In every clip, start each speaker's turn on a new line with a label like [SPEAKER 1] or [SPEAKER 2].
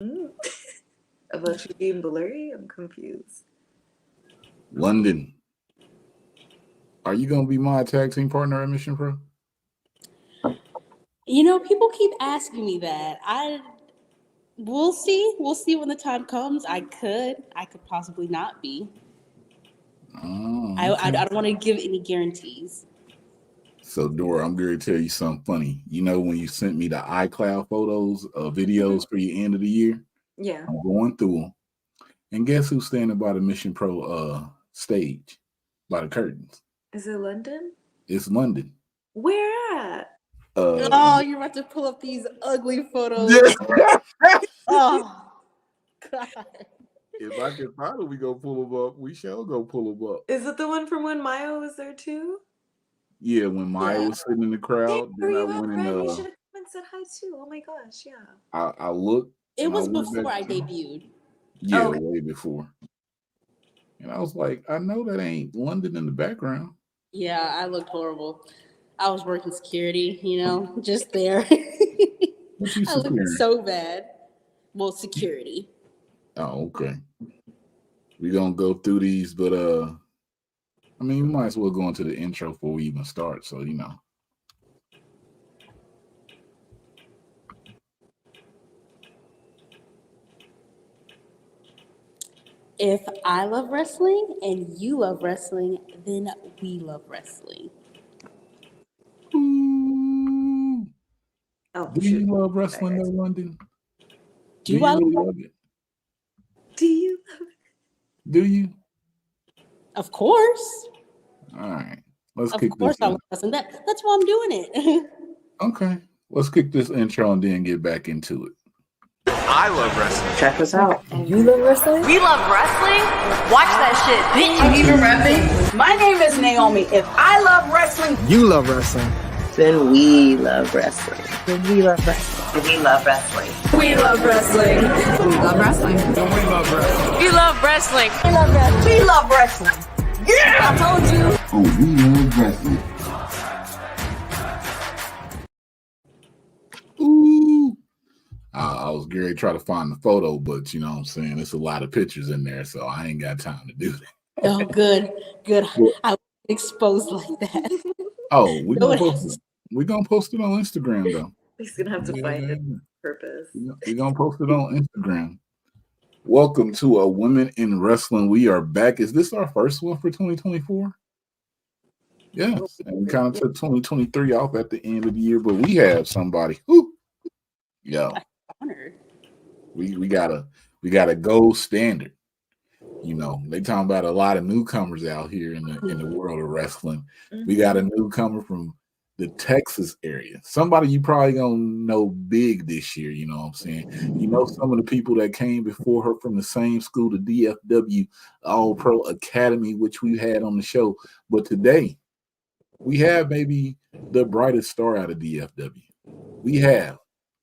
[SPEAKER 1] Mm. About you being blurry? I'm confused.
[SPEAKER 2] Londyn, are you gonna be my tag team partner at Mission Pro?
[SPEAKER 3] People keep asking me that. We'll see. We'll see when the time comes. I could possibly not be.
[SPEAKER 2] Oh,
[SPEAKER 3] I
[SPEAKER 2] okay.
[SPEAKER 3] don't want to give any guarantees.
[SPEAKER 2] So, Dora, I'm going to tell you something funny. You know, when you sent me the iCloud photos of videos for your end of the year,
[SPEAKER 1] Yeah.
[SPEAKER 2] I'm going through them. And guess who's standing by the Mission Pro stage, by the curtains?
[SPEAKER 1] Is it London?
[SPEAKER 2] It's London.
[SPEAKER 1] Where at?
[SPEAKER 3] Oh, you're about to pull up these ugly photos. Oh, God.
[SPEAKER 2] If I can find it, we go pull them up. We shall go pull them up.
[SPEAKER 1] Is it the one from when Maya was there too?
[SPEAKER 2] Yeah, when Maya was sitting in the crowd,
[SPEAKER 1] There
[SPEAKER 2] then I
[SPEAKER 1] you
[SPEAKER 2] went
[SPEAKER 1] Red. You
[SPEAKER 2] and
[SPEAKER 1] should have come and said hi too. Oh my gosh, yeah.
[SPEAKER 2] I looked.
[SPEAKER 3] It
[SPEAKER 2] and
[SPEAKER 3] was
[SPEAKER 2] I went
[SPEAKER 3] before
[SPEAKER 2] back
[SPEAKER 3] I
[SPEAKER 2] to-
[SPEAKER 3] debuted.
[SPEAKER 2] Yeah,
[SPEAKER 1] Okay.
[SPEAKER 2] way before. And I was like, I know that ain't London in the background.
[SPEAKER 3] Yeah, I looked horrible. I was working security, just there.
[SPEAKER 2] What you
[SPEAKER 3] I looked
[SPEAKER 2] securing?
[SPEAKER 3] so bad. Well, security.
[SPEAKER 2] Oh, okay. We're gonna go through these, but I mean, we might as well go into the intro before we even start. So
[SPEAKER 3] If I love wrestling and you love wrestling, then we love wrestling.
[SPEAKER 2] Ooh.
[SPEAKER 1] Oh,
[SPEAKER 2] Do
[SPEAKER 1] shoot.
[SPEAKER 2] you love wrestling though, London? Do
[SPEAKER 3] Do
[SPEAKER 2] you
[SPEAKER 3] I
[SPEAKER 2] really
[SPEAKER 3] love
[SPEAKER 2] love it?
[SPEAKER 1] Do you?
[SPEAKER 2] Do you?
[SPEAKER 3] Of course.
[SPEAKER 2] All right. Let's
[SPEAKER 3] Of
[SPEAKER 2] kick
[SPEAKER 3] course
[SPEAKER 2] this
[SPEAKER 3] I
[SPEAKER 2] in.
[SPEAKER 3] love wrestling. That's why I'm doing it.
[SPEAKER 2] Okay. Let's kick this intro and then get back into it.
[SPEAKER 4] I love wrestling.
[SPEAKER 5] Check us out. You love wrestling?
[SPEAKER 6] We love wrestling? Watch that shit, bitch.
[SPEAKER 5] You even rapping? My name is Naomi. If I love wrestling,
[SPEAKER 4] You love wrestling.
[SPEAKER 5] then we love wrestling. Then we love wrestling.
[SPEAKER 6] We love wrestling.
[SPEAKER 5] We love wrestling.
[SPEAKER 6] We love wrestling.
[SPEAKER 4] We love wrestling.
[SPEAKER 6] We love wrestling.
[SPEAKER 5] We love wrestling. We love wrestling. Yeah! I told you.
[SPEAKER 2] Oh, we love wrestling. Ooh. I was going to try to find the photo, but you know what I'm saying? There's a lot of pictures in there, so I ain't got time to do that.
[SPEAKER 3] Oh, good.
[SPEAKER 2] Well-
[SPEAKER 3] I was exposed like that.
[SPEAKER 2] Oh, we're
[SPEAKER 3] No,
[SPEAKER 2] gonna
[SPEAKER 3] it
[SPEAKER 2] post
[SPEAKER 3] has-
[SPEAKER 2] it. We're gonna post it on Instagram though.
[SPEAKER 1] He's gonna have to find it on purpose.
[SPEAKER 2] We're gonna post it on Instagram. Welcome to a Women in Wrestling. We are back. Is this our first one for 2024? Yes. And we kind of took 2023 off at the end of the year, but we have somebody. Who? Yo,
[SPEAKER 3] Honored.
[SPEAKER 2] we got a gold standard. You know, they talking about a lot of newcomers out here in the world of wrestling. We got a newcomer from the Texas area. Somebody you probably gonna know big this year, you know what I'm saying? You know some of the people that came before her from the same school, the DFW All Pro Academy, which we had on the show. But today, we have maybe the brightest star out of DFW. We have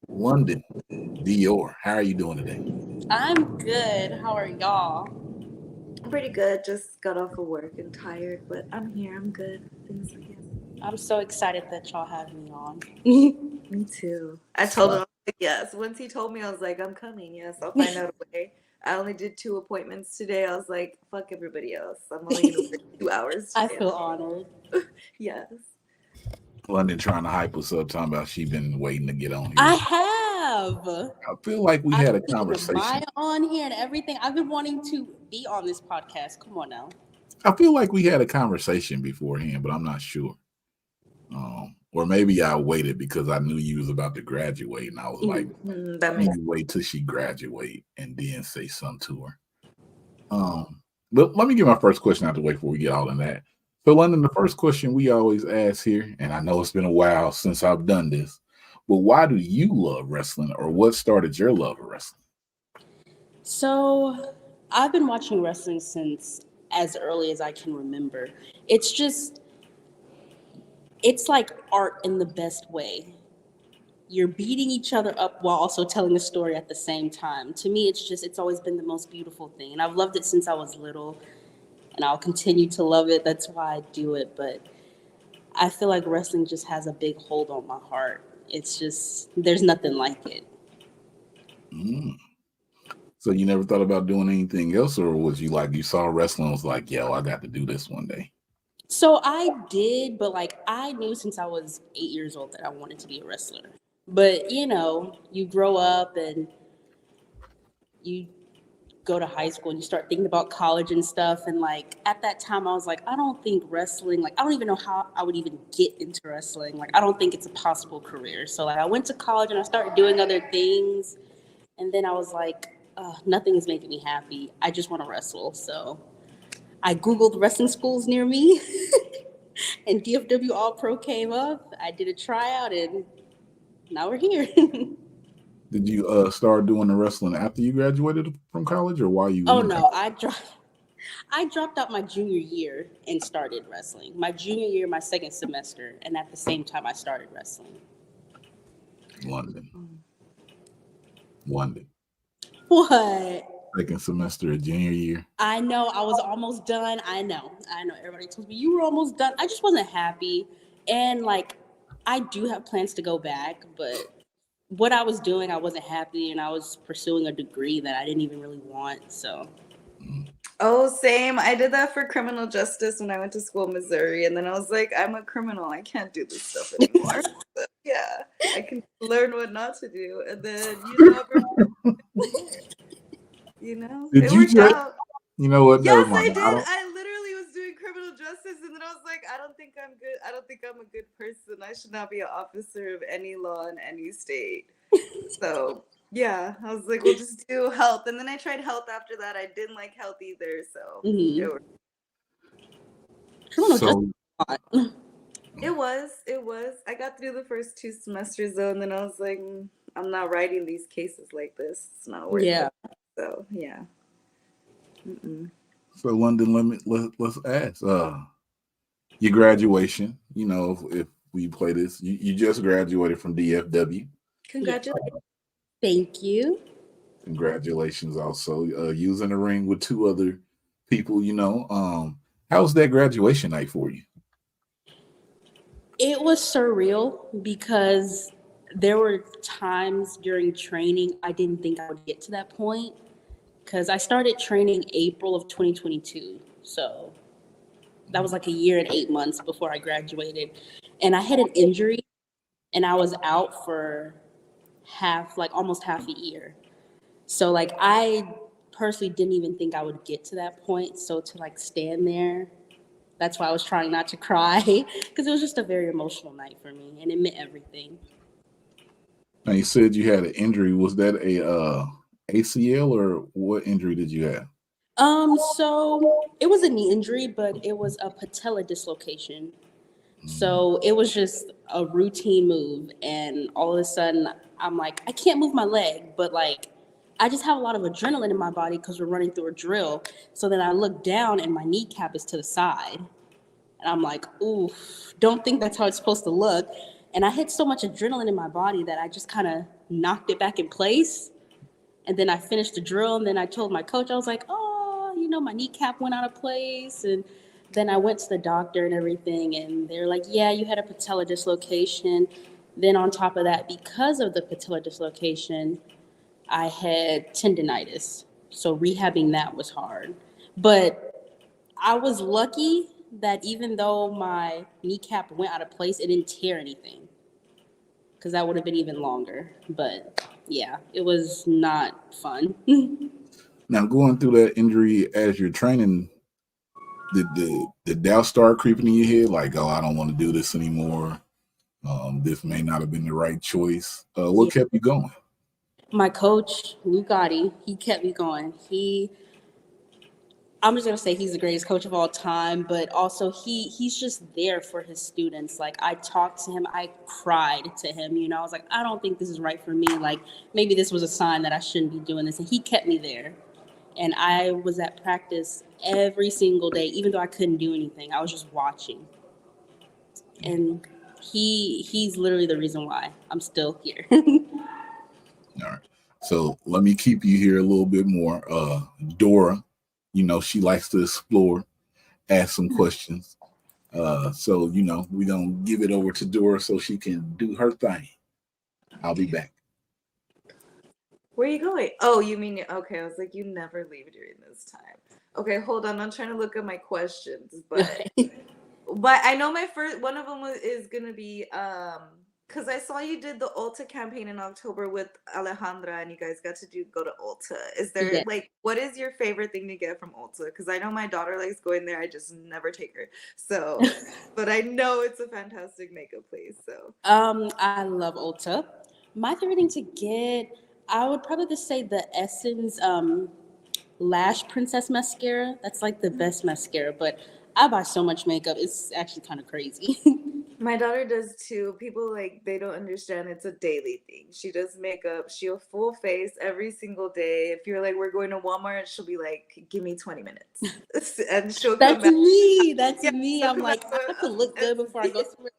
[SPEAKER 2] Londyn Dior. How are you doing today?
[SPEAKER 3] I'm good. How are y'all?
[SPEAKER 1] I'm pretty good. Just got off of work and tired, but I'm here. I'm good. Things are good.
[SPEAKER 3] I'm so excited that y'all have me on.
[SPEAKER 1] Me too. I told him like, yes. Once he told me, I was like, I'm coming. Yes, I'll find out a way. I only did 2 appointments today. I was like, fuck everybody else. I'm only gonna work 2 hours
[SPEAKER 3] I
[SPEAKER 1] today.
[SPEAKER 3] feel honored.
[SPEAKER 1] Yes.
[SPEAKER 2] Londyn trying to hype us up, talking about she been waiting to get on here.
[SPEAKER 3] I have.
[SPEAKER 2] I feel like we had a conversation.
[SPEAKER 3] Maya on here and everything. I've been wanting to be on this podcast. Come on now.
[SPEAKER 2] I feel like we had a conversation beforehand, but I'm not sure. Or maybe I waited because I knew you was about to graduate, and I was like,
[SPEAKER 1] That
[SPEAKER 2] let
[SPEAKER 1] makes
[SPEAKER 2] me wait till she graduate and then say something to her. But let me get my first question out the way before we get all in that. So, Londyn, the first question we always ask here, and I know it's been a while since I've done this, but why do you love wrestling, or what started your love of wrestling?
[SPEAKER 3] So I've been watching wrestling since as early as I can remember. It's like art in the best way. You're beating each other up while also telling a story at the same time. To me, it's always been the most beautiful thing. And I've loved it since I was little, and I'll continue to love it. That's why I do it. But I feel like wrestling just has a big hold on my heart. It's just, there's nothing like it.
[SPEAKER 2] So you never thought about doing anything else, or was you like you saw wrestling was like, yo, I got to do this one day?
[SPEAKER 3] So I did, but like I knew since I was 8 years old that I wanted to be a wrestler. But you know, you grow up and you go to high school and you start thinking about college and stuff. And like at that time, I was like, I don't think wrestling, like I don't even know how I would even get into wrestling. Like I don't think it's a possible career. So like I went to college and I started doing other things. And then I was like, nothing is making me happy. I just want to wrestle. So I Googled wrestling schools near me and DFW All Pro came up. I did a tryout and now we're here.
[SPEAKER 2] Did you start doing the wrestling after you graduated from college, or while you?
[SPEAKER 3] Oh no, I dropped out my junior year and started wrestling. My junior year, my second semester, and at the same time I started wrestling.
[SPEAKER 2] London.
[SPEAKER 3] What?
[SPEAKER 2] Second semester of junior year.
[SPEAKER 3] I know, I was almost done. I know. Everybody tells me you were almost done. I just wasn't happy. And like, I do have plans to go back, but what I was doing, I wasn't happy, and I was pursuing a degree that I didn't even really want. So.
[SPEAKER 1] Oh, same. I did that for criminal justice when I went to school in Missouri, and then I was like, I'm a criminal. I can't do this stuff anymore. So, yeah, I can learn what not to do, and then
[SPEAKER 2] Did
[SPEAKER 1] it
[SPEAKER 2] you
[SPEAKER 1] worked
[SPEAKER 2] just?
[SPEAKER 1] out.
[SPEAKER 2] You know what?
[SPEAKER 1] Yes,
[SPEAKER 2] Never mind.
[SPEAKER 1] I did. I literally was doing criminal justice, and then I was like, I don't think I'm good. I don't think I'm a good person. I should not be an officer of any law in any state. So yeah, I was like, we'll just do health. And then I tried health after that. I didn't like health either. So it was. I got through the first 2 semesters though, and then I was like, I'm not writing these cases like this. It's not worth it. So yeah.
[SPEAKER 2] So London, let's ask. Your graduation. You know, if we play this, you just graduated from DFW.
[SPEAKER 1] Congratulations.
[SPEAKER 3] Thank you.
[SPEAKER 2] Congratulations also. You was in the ring with 2 other people, you know. How's that graduation night for you?
[SPEAKER 3] It was surreal because there were times during training I didn't think I would get to that point, because I started training April of 2022. So that was like a year and 8 months before I graduated. And I had an injury and I was out for almost half a year. So like I personally didn't even think I would get to that point. So to like stand there, that's why I was trying not to cry, because it was just a very emotional night for me and it meant everything.
[SPEAKER 2] Now you said you had an injury. Was that a ACL, or what injury did you have?
[SPEAKER 3] So it was a knee injury, but it was a patella dislocation. So it was just a routine move, and all of a sudden I'm like, I can't move my leg, but like I just have a lot of adrenaline in my body because we're running through a drill. So then I look down and my kneecap is to the side. And I'm like, ooh, don't think that's how it's supposed to look. And I had so much adrenaline in my body that I just kind of knocked it back in place. And then I finished the drill, and then I told my coach, I was like, my kneecap went out of place. And then I went to the doctor and everything, and they're like, yeah, you had a patella dislocation. Then on top of that, because of the patella dislocation, I had tendonitis. So rehabbing that was hard. But I was lucky that even though my kneecap went out of place, it didn't tear anything, because that would have been even longer. But yeah, it was not fun.
[SPEAKER 2] Now, going through that injury as you're training, did doubt start creeping in your head? Like, oh, I don't want to do this anymore. This may not have been the right choice. What kept you going?
[SPEAKER 3] My coach, Lou Gotti, he kept me going. I'm just gonna say he's the greatest coach of all time, but also he's just there for his students. Like I talked to him, I cried to him, I was like, I don't think this is right for me. Like maybe this was a sign that I shouldn't be doing this. And he kept me there. And I was at practice every single day, even though I couldn't do anything. I was just watching. And he's literally the reason why I'm still here.
[SPEAKER 2] All right. So let me keep you here a little bit more. Dora, she likes to explore, ask some questions. So, we're going to give it over to Dora so she can do her thing. I'll be back.
[SPEAKER 1] Where are you going? Oh, you mean okay? I was like, you never leave during this time. Okay, hold on. I'm trying to look at my questions, but I know my first one of them is gonna be because I saw you did the Ulta campaign in October with Alejandra, and you guys got to go to Ulta. Is there
[SPEAKER 3] Yeah.
[SPEAKER 1] like what is your favorite thing to get from Ulta? Because I know my daughter likes going there. I just never take her. So, but I know it's a fantastic makeup place. So,
[SPEAKER 3] I love Ulta. My favorite thing to get, I would probably just say the Essence Lash Princess mascara. That's like the best mascara, but I buy so much makeup. It's actually kind of crazy.
[SPEAKER 1] my daughter does too. People like they don't understand it's a daily thing. She does makeup. She'll full face every single day. If you're like we're going to Walmart, she'll be like, "Give me 20 minutes," and she'll come
[SPEAKER 3] That's
[SPEAKER 1] back.
[SPEAKER 3] me. That's
[SPEAKER 1] Yeah,
[SPEAKER 3] me.
[SPEAKER 1] she'll
[SPEAKER 3] I'm
[SPEAKER 1] come
[SPEAKER 3] like,
[SPEAKER 1] back
[SPEAKER 3] I have to look good before I go somewhere.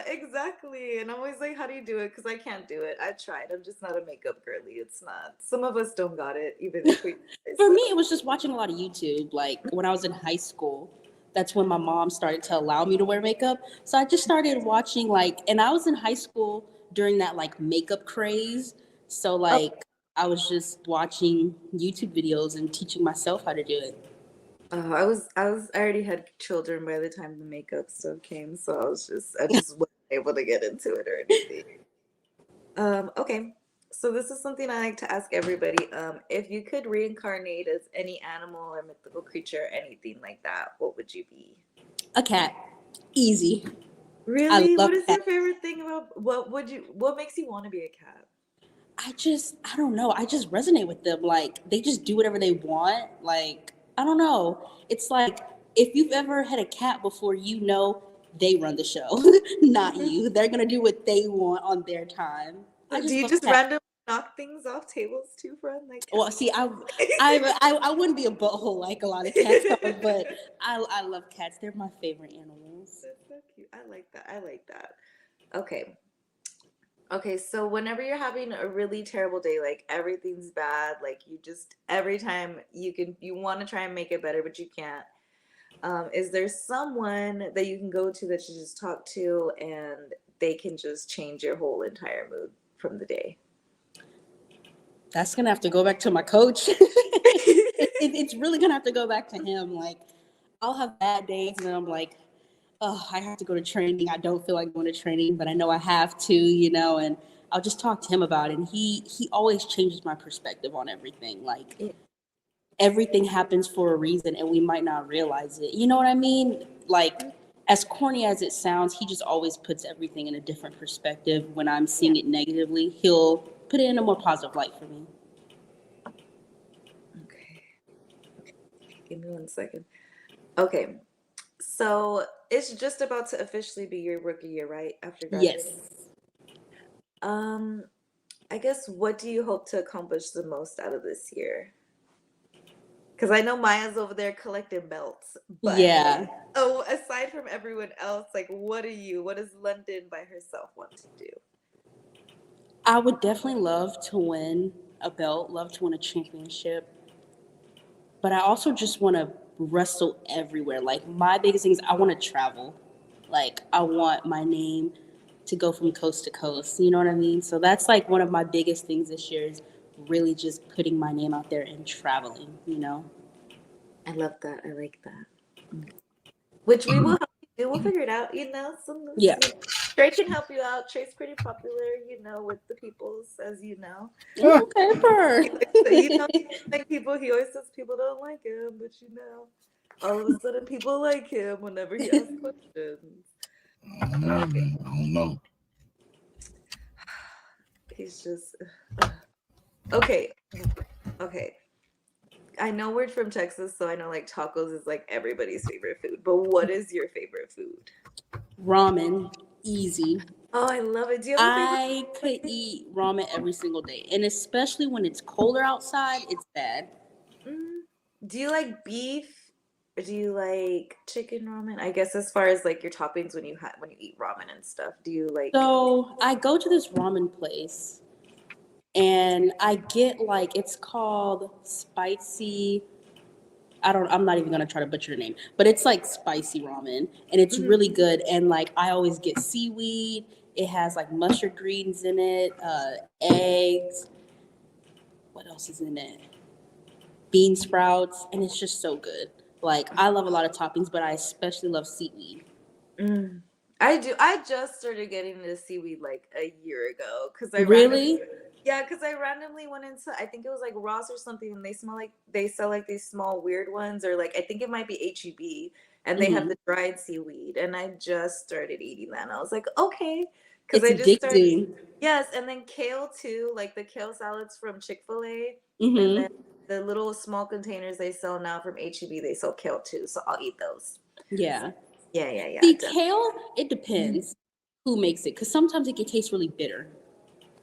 [SPEAKER 1] exactly. And I'm always like, "How do you do it?" Because I can't do it. I tried. I'm just not a makeup girly. It's not. Some of us don't got it, even if we.
[SPEAKER 3] For me, it was just watching a lot of YouTube. Like when I was in high school, that's when my mom started to allow me to wear makeup. So I just started watching and I was in high school during that like makeup craze. So
[SPEAKER 1] Oh,
[SPEAKER 3] I was just watching YouTube videos and teaching myself how to do it.
[SPEAKER 1] I already had children by the time the makeup stuff came, so I just wasn't able to get into it or anything. Okay. So this is something I like to ask everybody. If you could reincarnate as any animal or mythical creature, anything like that, what would you be?
[SPEAKER 3] A cat, easy. I
[SPEAKER 1] Really?
[SPEAKER 3] love
[SPEAKER 1] What is
[SPEAKER 3] cats.
[SPEAKER 1] your favorite thing about what makes you want to be a cat?
[SPEAKER 3] I don't know. I just resonate with them. Like they just do whatever they want. Like I don't know. It's like if you've ever had a cat before, you know they run the show, not you. They're gonna do what they want on their time. I
[SPEAKER 1] Do
[SPEAKER 3] just
[SPEAKER 1] you
[SPEAKER 3] love
[SPEAKER 1] just
[SPEAKER 3] cats.
[SPEAKER 1] randomly knock things off tables too, friend? Like
[SPEAKER 3] Well, see, I wouldn't be a butthole like a lot of cats are, but I love cats. They're my favorite animals.
[SPEAKER 1] That's so cute. I like that. I like that. Okay. Okay, so whenever you're having a really terrible day, like everything's bad, like you just every time you want to try and make it better, but you can't. Is there someone that you can go to that you just talk to and they can just change your whole entire mood from the day?
[SPEAKER 3] That's gonna have to go back to my coach. It's really gonna have to go back to him. Like I'll have bad days, and then I'm like, oh, I have to go to training. I don't feel like going to training, but I know I have to, and I'll just talk to him about it. And he always changes my perspective on everything. Like
[SPEAKER 1] Yeah.
[SPEAKER 3] everything happens for a reason and we might not realize it. You know what I mean? Like as corny as it sounds, he just always puts everything in a different perspective. When I'm seeing it negatively, he'll put it in a more positive light for me.
[SPEAKER 1] Okay. Give me 1 second. Okay. So it's just about to officially be your rookie year, right? After graduating.
[SPEAKER 3] Yes.
[SPEAKER 1] I guess what do you hope to accomplish the most out of this year? Because I know Maya's over there collecting belts, but
[SPEAKER 3] Yeah.
[SPEAKER 1] oh, aside from everyone else, like what does Londyn by herself want to do?
[SPEAKER 3] I would definitely love to win a belt, love to win a championship. But I also just want to wrestle everywhere. Like my biggest thing is I want to travel. Like I want my name to go from coast to coast. You know what I mean? So that's like one of my biggest things this year is really just putting my name out there and traveling.
[SPEAKER 1] I love that. I like that. Which we will help you do. We'll figure it out.
[SPEAKER 3] Yeah.
[SPEAKER 1] Trey can help you out. Trey's pretty popular, with the peoples, as you know.
[SPEAKER 3] Okay, Bird.
[SPEAKER 1] Like people. He always says people don't like him, but all of a sudden people like him whenever he asks questions.
[SPEAKER 2] I don't know.
[SPEAKER 1] He's just okay. Okay. I know we're from Texas, so I know like tacos is like everybody's favorite food. But what is your favorite food?
[SPEAKER 3] Ramen, easy.
[SPEAKER 1] Oh, I love it. Do you have a favorite?
[SPEAKER 3] I could eat ramen every single day, and especially when it's colder outside, it's bad.
[SPEAKER 1] Do you like beef? Or do you like chicken ramen? I guess as far as like your toppings when you eat ramen and stuff, do you like?
[SPEAKER 3] So I go to this ramen place, and I get it's called spicy. I'm not even gonna try to butcher the name, but it's like spicy ramen, and it's really good. And I always get seaweed. It has like mustard greens in it, eggs. what else is in it? Bean sprouts, and it's just so good. Like, I love a lot of toppings, but I especially love seaweed.
[SPEAKER 1] Mm. I do. I just started getting into seaweed like a year ago because
[SPEAKER 3] Really?
[SPEAKER 1] I randomly went into, I think it was like Ross or something, and they sell like these small weird ones, or like I think it might be HEB, and they have
[SPEAKER 3] Mhm.
[SPEAKER 1] the dried seaweed, and I just started eating that, and I was like, okay, because
[SPEAKER 3] It's
[SPEAKER 1] I just started.
[SPEAKER 3] addicting.
[SPEAKER 1] Yes, and then kale too, like the kale salads from Chick-fil-A, and then
[SPEAKER 3] Hmm.
[SPEAKER 1] the little small containers they sell now from HEB, they sell kale too, so I'll eat those.
[SPEAKER 3] Yeah.
[SPEAKER 1] Yeah, yeah, yeah.
[SPEAKER 3] See,
[SPEAKER 1] Definitely.
[SPEAKER 3] kale, it depends who makes it, because sometimes it can taste really bitter.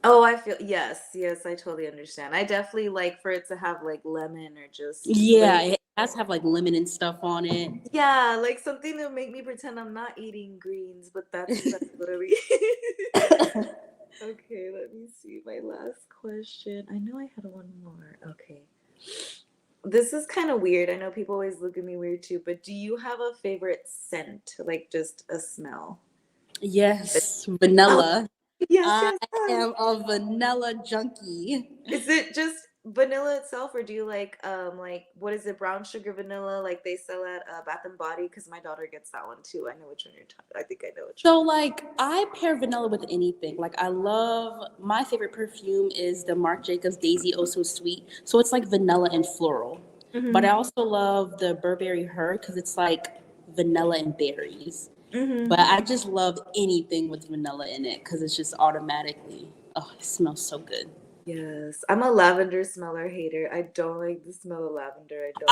[SPEAKER 1] Oh, I feel yes, I totally understand. I definitely like for it to have like lemon or just
[SPEAKER 3] Yeah, it has to have like lemon and stuff on it.
[SPEAKER 1] yeah, like something that make me pretend I'm not eating greens, but that's literally okay. Let me see my last question. I know I had one more. Okay, this is kind of weird. I know people always look at me weird too, but do you have a favorite scent, like just a smell?
[SPEAKER 3] Yes,
[SPEAKER 1] Oh,
[SPEAKER 3] vanilla.
[SPEAKER 1] yes,
[SPEAKER 3] I
[SPEAKER 1] yes, yes.
[SPEAKER 3] am a vanilla junkie.
[SPEAKER 1] Is it just vanilla itself, or do you like what is it, brown sugar vanilla like they sell at Bath and Body? Because my daughter gets that one too. I know which one you're talking. I think I know which
[SPEAKER 3] So,
[SPEAKER 1] one.
[SPEAKER 3] like, I pair vanilla with anything. Like, I love my favorite perfume is the Marc Jacobs Daisy Oh So Sweet. So it's like vanilla and floral. But I
[SPEAKER 1] Mm-hmm.
[SPEAKER 3] also love the Burberry Her because it's like vanilla and berries.
[SPEAKER 1] Mm-hmm.
[SPEAKER 3] But I just love anything with vanilla in it because it's just automatically, oh, it smells so good.
[SPEAKER 1] Yes, I'm a lavender smeller hater. I don't like the smell of lavender. I don't.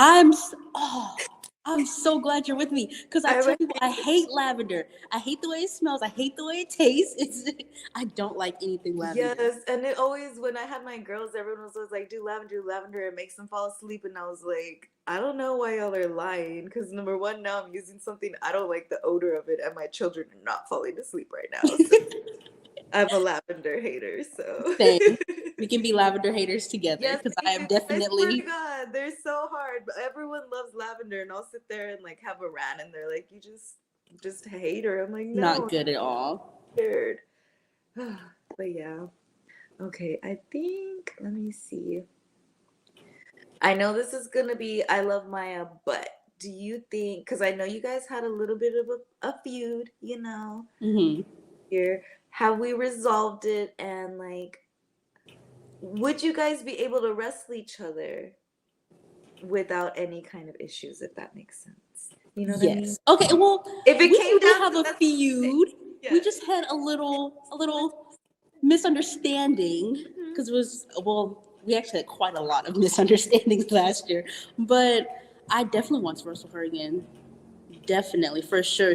[SPEAKER 3] I'm so glad you're with me because I
[SPEAKER 1] I'm
[SPEAKER 3] tell
[SPEAKER 1] a
[SPEAKER 3] people I hate lavender. I hate the way it smells. I hate the way it tastes. I don't like anything lavender.
[SPEAKER 1] Yes, and it always when I had my girls, everyone was always like, do lavender, it makes them fall asleep." And I was like, I don't know why y'all are lying, because number one, now I'm using something I don't like the odor of it, and my children are not falling asleep right now. So I'm a lavender hater. So
[SPEAKER 3] Same. We can be lavender haters together
[SPEAKER 1] yes,
[SPEAKER 3] because I
[SPEAKER 1] thank
[SPEAKER 3] am
[SPEAKER 1] you. I swear to
[SPEAKER 3] definitely
[SPEAKER 1] God, they're so hard, but everyone loves lavender, and I'll sit there and like have a rant, and they're like, you just hate her. I'm like, no,
[SPEAKER 3] not good at all.
[SPEAKER 1] I'm scared. But yeah. Okay, I think, let me see. I know this is gonna be I love Maya, but do you think, because I know you guys had a little bit of a feud,
[SPEAKER 3] Hmm.
[SPEAKER 1] here. Have we resolved it, and like would you guys be able to wrestle each other without any kind of issues, if that makes sense? You know what I mean?
[SPEAKER 3] Yes. Okay. Well,
[SPEAKER 1] If it
[SPEAKER 3] we
[SPEAKER 1] came
[SPEAKER 3] do
[SPEAKER 1] down
[SPEAKER 3] have
[SPEAKER 1] to
[SPEAKER 3] a
[SPEAKER 1] that's
[SPEAKER 3] feud. We
[SPEAKER 1] yes.
[SPEAKER 3] just had a little misunderstanding
[SPEAKER 1] Mhm.
[SPEAKER 3] because it was well, we actually had quite a lot of misunderstandings last year. But I definitely want to wrestle her again. Definitely, for sure.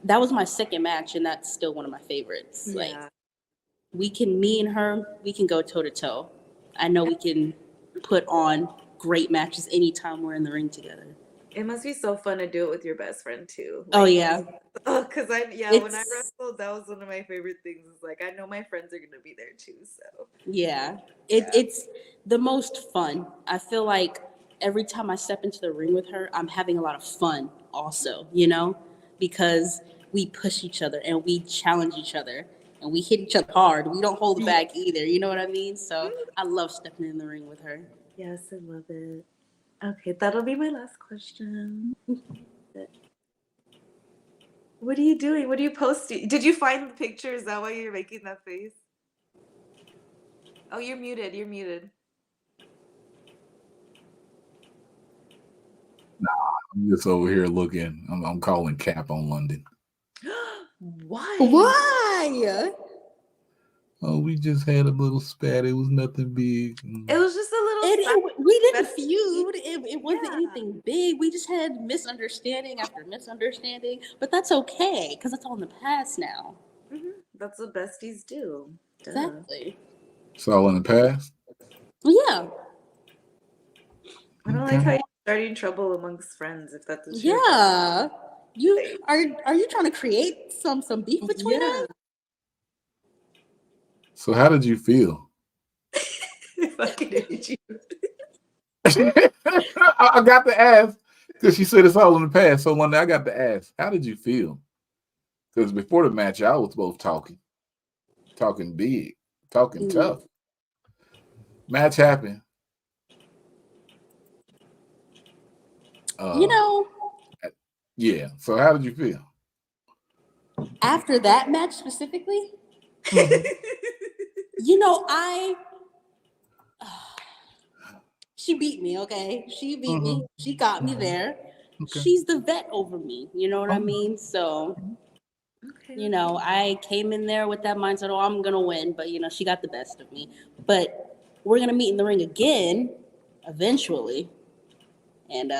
[SPEAKER 3] That was my second match, and that's still one of my favorites. Like
[SPEAKER 1] Yeah.
[SPEAKER 3] me and her, we can go toe to toe. I know we can put on great matches anytime we're in the ring together.
[SPEAKER 1] It must be so fun to do it with your best friend too.
[SPEAKER 3] Oh
[SPEAKER 1] Like,
[SPEAKER 3] yeah,
[SPEAKER 1] oh, because when I
[SPEAKER 3] it's
[SPEAKER 1] wrestled, that was one of my favorite things. Is like I know my friends are gonna be there too. So
[SPEAKER 3] yeah.
[SPEAKER 1] yeah.
[SPEAKER 3] It's the most fun. I feel like every time I step into the ring with her, I'm having a lot of fun also, because we push each other and we challenge each other and we hit each other hard. We don't hold back either. You know what I mean? So I love stepping in the ring with her.
[SPEAKER 1] Yes, I love it. Okay, that'll be my last question. What are you doing? What are you posting? Did you find the picture? Is that why you're making that face? Oh, you're muted. You're muted.
[SPEAKER 2] I'm just over here looking. I'm calling cap on London.
[SPEAKER 1] Why?
[SPEAKER 3] Why?
[SPEAKER 2] Oh, we just had a little spat. It was nothing big.
[SPEAKER 1] It was just a little.
[SPEAKER 3] We didn't
[SPEAKER 1] Bestie.
[SPEAKER 3] feud. It wasn't
[SPEAKER 1] Yeah.
[SPEAKER 3] anything big. We just had misunderstanding after misunderstanding. But that's okay because it's all in the past now.
[SPEAKER 1] That's what besties do. Duh.
[SPEAKER 3] Exactly.
[SPEAKER 2] It's all in the past.
[SPEAKER 3] Yeah.
[SPEAKER 1] I don't like how you're starting trouble amongst friends. If that's what you're
[SPEAKER 3] Yeah. You are you trying to create some beef between us?
[SPEAKER 2] So how did you feel?
[SPEAKER 1] If I could hate you.
[SPEAKER 2] I got to ask because she said it's all in the past. So London, I got to ask, how did you feel? Because before the match, I was both talking big, talking tough. match happened.
[SPEAKER 3] You know,
[SPEAKER 2] Yeah. So how did you feel?
[SPEAKER 3] after that match specifically,
[SPEAKER 2] Mhm.
[SPEAKER 3] you know, she beat me, okay? She beat me. She got me there.
[SPEAKER 2] Okay.
[SPEAKER 3] She's the vet over me. You know what I mean? So,
[SPEAKER 1] Okay.
[SPEAKER 3] you know, I came in there with that mindset, oh, I'm going to win. But, you know, she got the best of me. But we're going to meet in the ring again eventually. And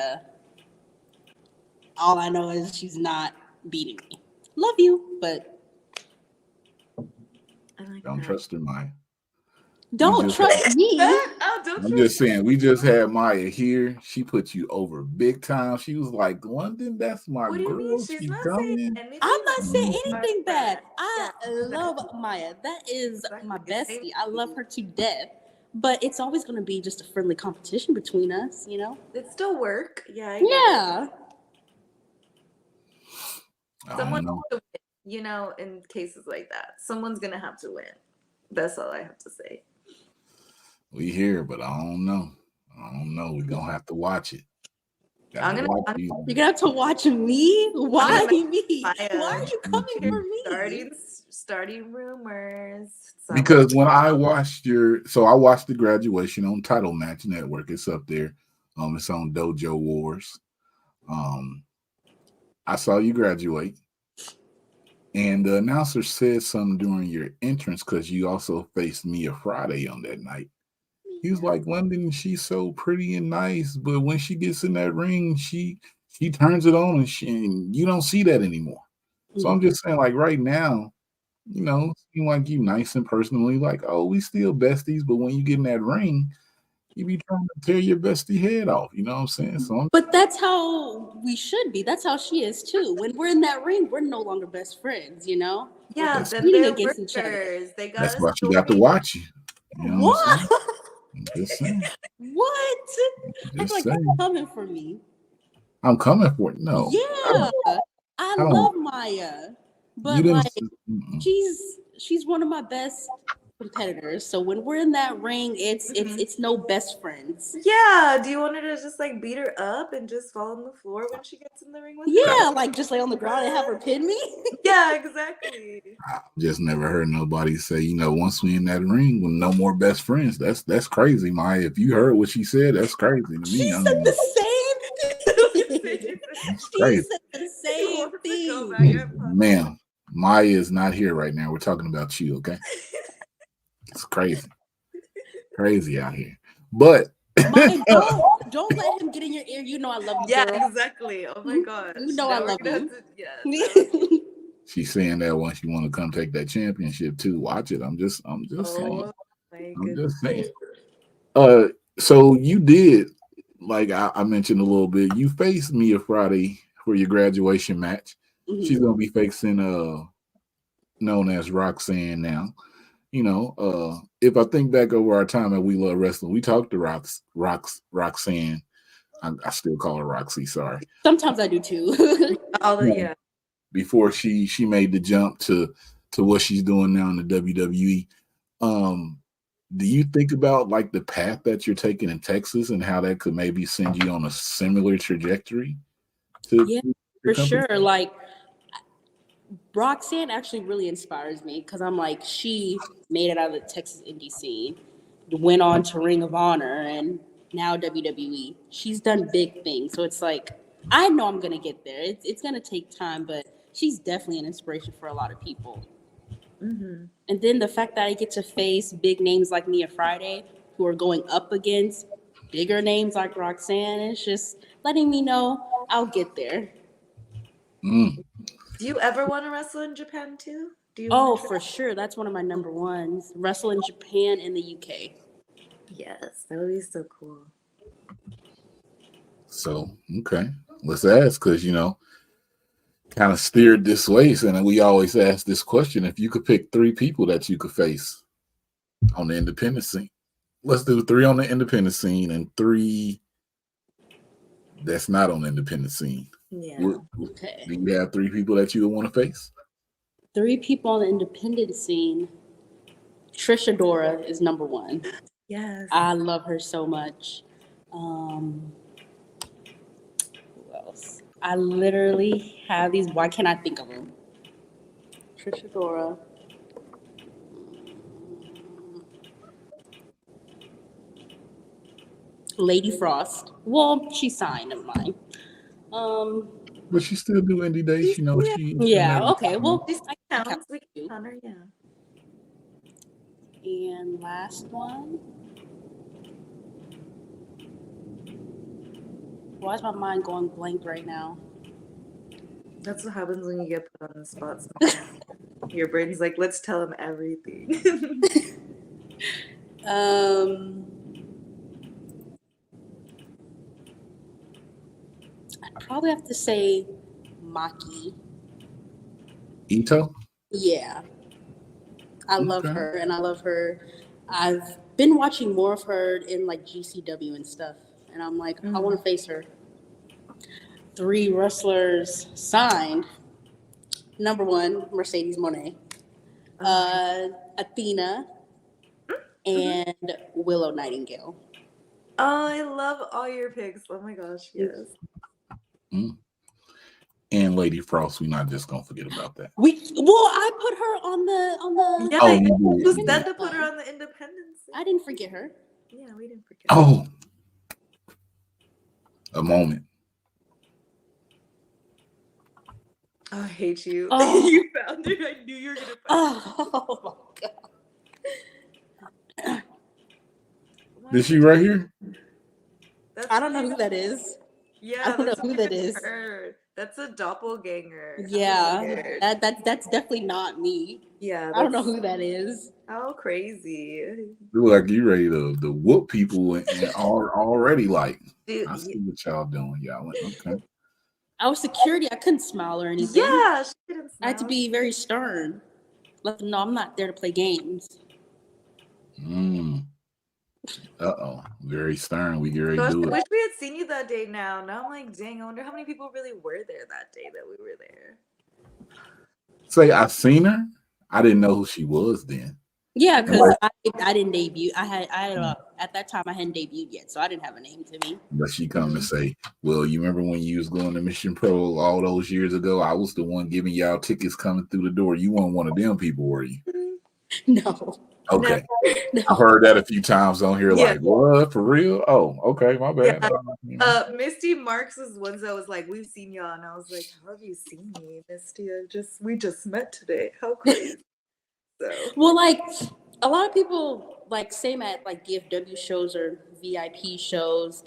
[SPEAKER 3] all I know is she's not beating me. Love you, but
[SPEAKER 1] I like
[SPEAKER 2] Don't
[SPEAKER 1] that.
[SPEAKER 2] trust her, Maya.
[SPEAKER 3] don't
[SPEAKER 2] just-
[SPEAKER 3] trust me.
[SPEAKER 1] Oh, don't
[SPEAKER 2] I'm
[SPEAKER 1] trust
[SPEAKER 2] just saying, we just had Maya here. She put you over big time. She was like, London, that's my
[SPEAKER 1] What do you mean?
[SPEAKER 2] girl.
[SPEAKER 1] She's
[SPEAKER 2] She
[SPEAKER 1] not
[SPEAKER 2] coming.
[SPEAKER 1] saying anything.
[SPEAKER 3] I'm not saying
[SPEAKER 2] Mhm.
[SPEAKER 3] anything bad. I
[SPEAKER 1] Yeah,
[SPEAKER 3] love Maya. That is my bestie. I love her to death. But it's always going to be just a friendly competition between us, you know?
[SPEAKER 1] It's still work. Yeah. I get it.
[SPEAKER 3] Yeah.
[SPEAKER 2] I
[SPEAKER 1] Someone
[SPEAKER 2] don't know.
[SPEAKER 1] has to win, you know, in cases like that. Someone's gonna have to win. That's all I have to say.
[SPEAKER 2] We here, but I don't know. We're gonna have to watch it.
[SPEAKER 1] I'm gonna-
[SPEAKER 2] watch
[SPEAKER 1] I'm-
[SPEAKER 2] these.
[SPEAKER 3] You're going to have to watch me? Why me?
[SPEAKER 1] Maya.
[SPEAKER 3] Why are you coming for me?
[SPEAKER 1] Starting rumors.
[SPEAKER 2] Because when I watched I watched the graduation on Title Match Network. It's up there. It's on Dojo Wars. I saw you graduate. And the announcer said something during your entrance because you also faced Mia Friday on that night. He was like, London, she's so pretty and nice, but when she gets in that ring, she turns it on and you don't see that anymore. So I'm just saying, like right now, you know, seem like you nice and personally, like, oh, we still besties, but when you get in that ring, you be trying to tear your bestie head off. You know what I'm saying? So
[SPEAKER 3] But that's how we should be. That's how she is too. When we're in that ring, we're no longer best friends, you know?
[SPEAKER 1] Yeah,
[SPEAKER 2] That's-
[SPEAKER 1] then
[SPEAKER 3] competing
[SPEAKER 1] they're
[SPEAKER 3] against each other.
[SPEAKER 1] workers. They got
[SPEAKER 2] that's
[SPEAKER 1] a
[SPEAKER 2] why she got to
[SPEAKER 1] story.
[SPEAKER 2] watch you. You know what I'm saying?
[SPEAKER 3] What?
[SPEAKER 2] I'm just saying.
[SPEAKER 3] What? I feel
[SPEAKER 2] Just
[SPEAKER 3] like
[SPEAKER 2] saying.
[SPEAKER 3] you're coming for me.
[SPEAKER 2] I'm coming for it. No.
[SPEAKER 3] Yeah. I
[SPEAKER 2] don't-
[SPEAKER 3] love Maya. But
[SPEAKER 2] You didn't.
[SPEAKER 3] like
[SPEAKER 2] Mm-mm.
[SPEAKER 3] she's one of my best competitors. So when we're in that ring, it's no best friends.
[SPEAKER 1] Yeah. Do you want her to just like beat her up and just fall on the floor when she gets in the ring with her?
[SPEAKER 3] Yeah, like just lay on the ground and have her pin me.
[SPEAKER 1] Yeah, exactly.
[SPEAKER 2] I just never heard nobody say, you know, once we in that ring with no more best friends. That's crazy, Maya. If you heard what she said, that's crazy to me.
[SPEAKER 3] She
[SPEAKER 2] I
[SPEAKER 3] said
[SPEAKER 2] don't
[SPEAKER 3] the
[SPEAKER 2] know.
[SPEAKER 3] same thing.
[SPEAKER 2] That's
[SPEAKER 3] She
[SPEAKER 2] crazy.
[SPEAKER 3] said the
[SPEAKER 1] She
[SPEAKER 3] same
[SPEAKER 1] wants to go
[SPEAKER 3] thing.
[SPEAKER 1] back and punch.
[SPEAKER 2] Ma'am, Maya is not here right now. We're talking about you, okay? It's crazy. Crazy out here. But
[SPEAKER 3] Maya, don't let him get in your ear. You know I love you,
[SPEAKER 1] Yeah,
[SPEAKER 3] girl.
[SPEAKER 1] exactly. Oh my gosh.
[SPEAKER 3] You know
[SPEAKER 1] Now
[SPEAKER 3] I
[SPEAKER 1] we're
[SPEAKER 3] love
[SPEAKER 1] gonna
[SPEAKER 3] you.
[SPEAKER 1] have to- yes.
[SPEAKER 2] she's saying that once you want to come take that championship too. Watch it. I'm just saying.
[SPEAKER 1] Oh my
[SPEAKER 2] I'm
[SPEAKER 1] goodness.
[SPEAKER 2] just saying. So you did, like I mentioned a little bit, you faced Mia Friday for your graduation match.
[SPEAKER 3] Mhm.
[SPEAKER 2] She's gonna be facing known as Roxanne now. You know, if I think back over our time at We Love Wrestling, we talked to Roxanne. I still call her Roxy, sorry.
[SPEAKER 3] Sometimes I do too.
[SPEAKER 1] Yeah.
[SPEAKER 2] Before she made the jump to what she's doing now in the WWE. Do you think about like the path that you're taking in Texas and how that could maybe send you on a similar trajectory to
[SPEAKER 3] Yeah,
[SPEAKER 2] your
[SPEAKER 3] for
[SPEAKER 2] company?
[SPEAKER 3] sure. Like Roxanne actually really inspires me because I'm like, she made it out of the Texas indie scene, went on to Ring of Honor, and now WWE. She's done big things. So it's like, I know I'm going to get there. It's going to take time, but she's definitely an inspiration for a lot of people.
[SPEAKER 1] Mm-hmm.
[SPEAKER 3] And then the fact that I get to face big names like Mia Friday, who are going up against bigger names like Roxanne, it's just letting me know I'll get there.
[SPEAKER 2] Mm.
[SPEAKER 1] Do you ever want to wrestle in Japan too? Do you
[SPEAKER 3] Oh,
[SPEAKER 1] want to
[SPEAKER 3] for sure. That's one of my number ones. Wrestle in Japan and the UK.
[SPEAKER 1] Yes, that would be so cool.
[SPEAKER 2] So, okay, let's ask because, you know, kind of steered this way. And we always ask this question: if you could pick 3 people that you could face on the independent scene, let's do 3 on the independent scene and 3 that's not on the independent scene.
[SPEAKER 1] Yeah.
[SPEAKER 3] Okay.
[SPEAKER 2] Do you have 3 people that you would want to face?
[SPEAKER 3] 3 people on the independent scene. Trisha Dora is number 1.
[SPEAKER 1] Yes.
[SPEAKER 3] I love her so much. Who else? I literally have these. Why can't I think of them? Trisha Dora. Lady Frost. Well, she signed of mine.
[SPEAKER 2] But she still do indie dates, you know. She
[SPEAKER 3] Yeah. Okay. Well,
[SPEAKER 1] This
[SPEAKER 3] I can count
[SPEAKER 1] counts. We
[SPEAKER 3] you.
[SPEAKER 1] can count her, yeah.
[SPEAKER 3] And last one. Why is my mind going blank right now?
[SPEAKER 1] That's what happens when you get put on the spot sometimes. Your brain's like, let's tell him everything.
[SPEAKER 3] I'd probably have to say Maki.
[SPEAKER 2] Ito.
[SPEAKER 3] Yeah. I love
[SPEAKER 2] Okay.
[SPEAKER 3] her, and I love her. I've been watching more of her in like GCW and stuff, and I'm like, I want to face her. 3 wrestlers signed. Number 1, Mercedes Moné, Athena, and Willow Nightingale.
[SPEAKER 1] Oh, I love all your picks. Oh my gosh, yes.
[SPEAKER 2] And Lady Frost, we're not just gonna forget about that.
[SPEAKER 3] I put her on the.
[SPEAKER 1] Yeah,
[SPEAKER 2] Oh,
[SPEAKER 1] who said to put her on the Independence?
[SPEAKER 3] I didn't forget her.
[SPEAKER 1] Yeah, we didn't forget.
[SPEAKER 2] Oh, a moment.
[SPEAKER 1] Oh, I hate you.
[SPEAKER 3] Oh.
[SPEAKER 1] You found her. I knew you were gonna find her.
[SPEAKER 3] Oh my god!
[SPEAKER 2] Is she right here?
[SPEAKER 1] That's
[SPEAKER 3] I don't know who that is.
[SPEAKER 1] Yeah,
[SPEAKER 3] I don't know
[SPEAKER 1] that's
[SPEAKER 3] who
[SPEAKER 1] not
[SPEAKER 3] that
[SPEAKER 1] even
[SPEAKER 3] is.
[SPEAKER 1] her. That's a doppelganger.
[SPEAKER 3] Yeah, that's definitely not me.
[SPEAKER 1] Yeah,
[SPEAKER 3] I don't know who that is.
[SPEAKER 1] How crazy.
[SPEAKER 2] You look like you ready to whoop people and already like.
[SPEAKER 1] Dude,
[SPEAKER 2] I see what y'all doing, y'all. Okay.
[SPEAKER 3] I was security. I couldn't smile or anything.
[SPEAKER 1] yeah, she didn't
[SPEAKER 3] I had to
[SPEAKER 1] smile.
[SPEAKER 3] be very stern. Let them know I'm not there to play games.
[SPEAKER 2] Very stern. We get ready
[SPEAKER 1] So
[SPEAKER 2] to
[SPEAKER 1] I
[SPEAKER 2] do it.
[SPEAKER 1] wish we had seen you that day now. Now I'm like, dang, I wonder how many people really were there that day that we were there.
[SPEAKER 2] Say I seen her. I didn't know who she was then.
[SPEAKER 3] Yeah, because I didn't debut. I had at that time I hadn't debuted yet, so I didn't have a name to me.
[SPEAKER 2] But she come to say, well, you remember when you was going to Mission Pro all those years ago? I was the one giving y'all tickets coming through the door. You weren't one of them people, were you?
[SPEAKER 3] No.
[SPEAKER 2] Okay.
[SPEAKER 3] No.
[SPEAKER 2] I've heard that a few times on here,
[SPEAKER 1] Yeah.
[SPEAKER 2] like, what, for real? Oh, okay, my bad.
[SPEAKER 1] Yeah. Misty Marks was ones that was like, we've seen y'all, and I was like, how have you seen me, Misty? We just met today. How crazy. So
[SPEAKER 3] Well, like a lot of people like same at like DFW shows or VIP shows,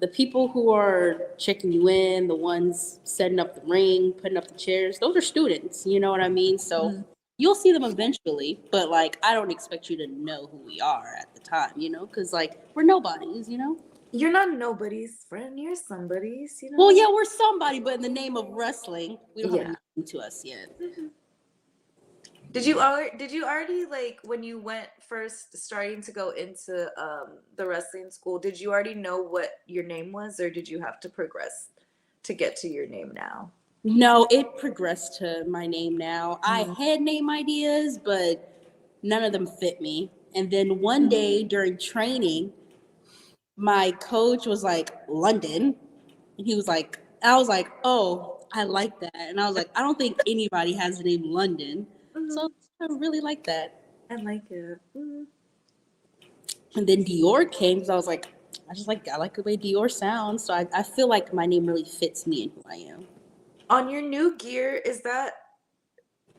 [SPEAKER 3] the people who are checking you in, the ones setting up the ring, putting up the chairs, those are students, you know what I mean? So you'll see them eventually, but like I don't expect you to know who we are at the time, you know, because like we're nobodies, you know.
[SPEAKER 1] you're not nobody's friend, you're somebody's, you know.
[SPEAKER 3] Well, yeah, we're somebody, but in the name of wrestling, we don't have a name to us yet.
[SPEAKER 1] Did you already like when you went first starting to go into the wrestling school, did you already know what your name was, or did you have to progress to get to your name now?
[SPEAKER 3] No, it progressed to my name now. I had name ideas, but none of them fit me. And then one day during training, my coach was like, London. And he was like, I was like, oh, I like that. And I was like, I don't think anybody has the name London. So I really like that.
[SPEAKER 1] I like it.
[SPEAKER 3] And then Dior came because I was like, I like the way Dior sounds. So I feel like my name really fits me and who I am.
[SPEAKER 1] On your new gear, is that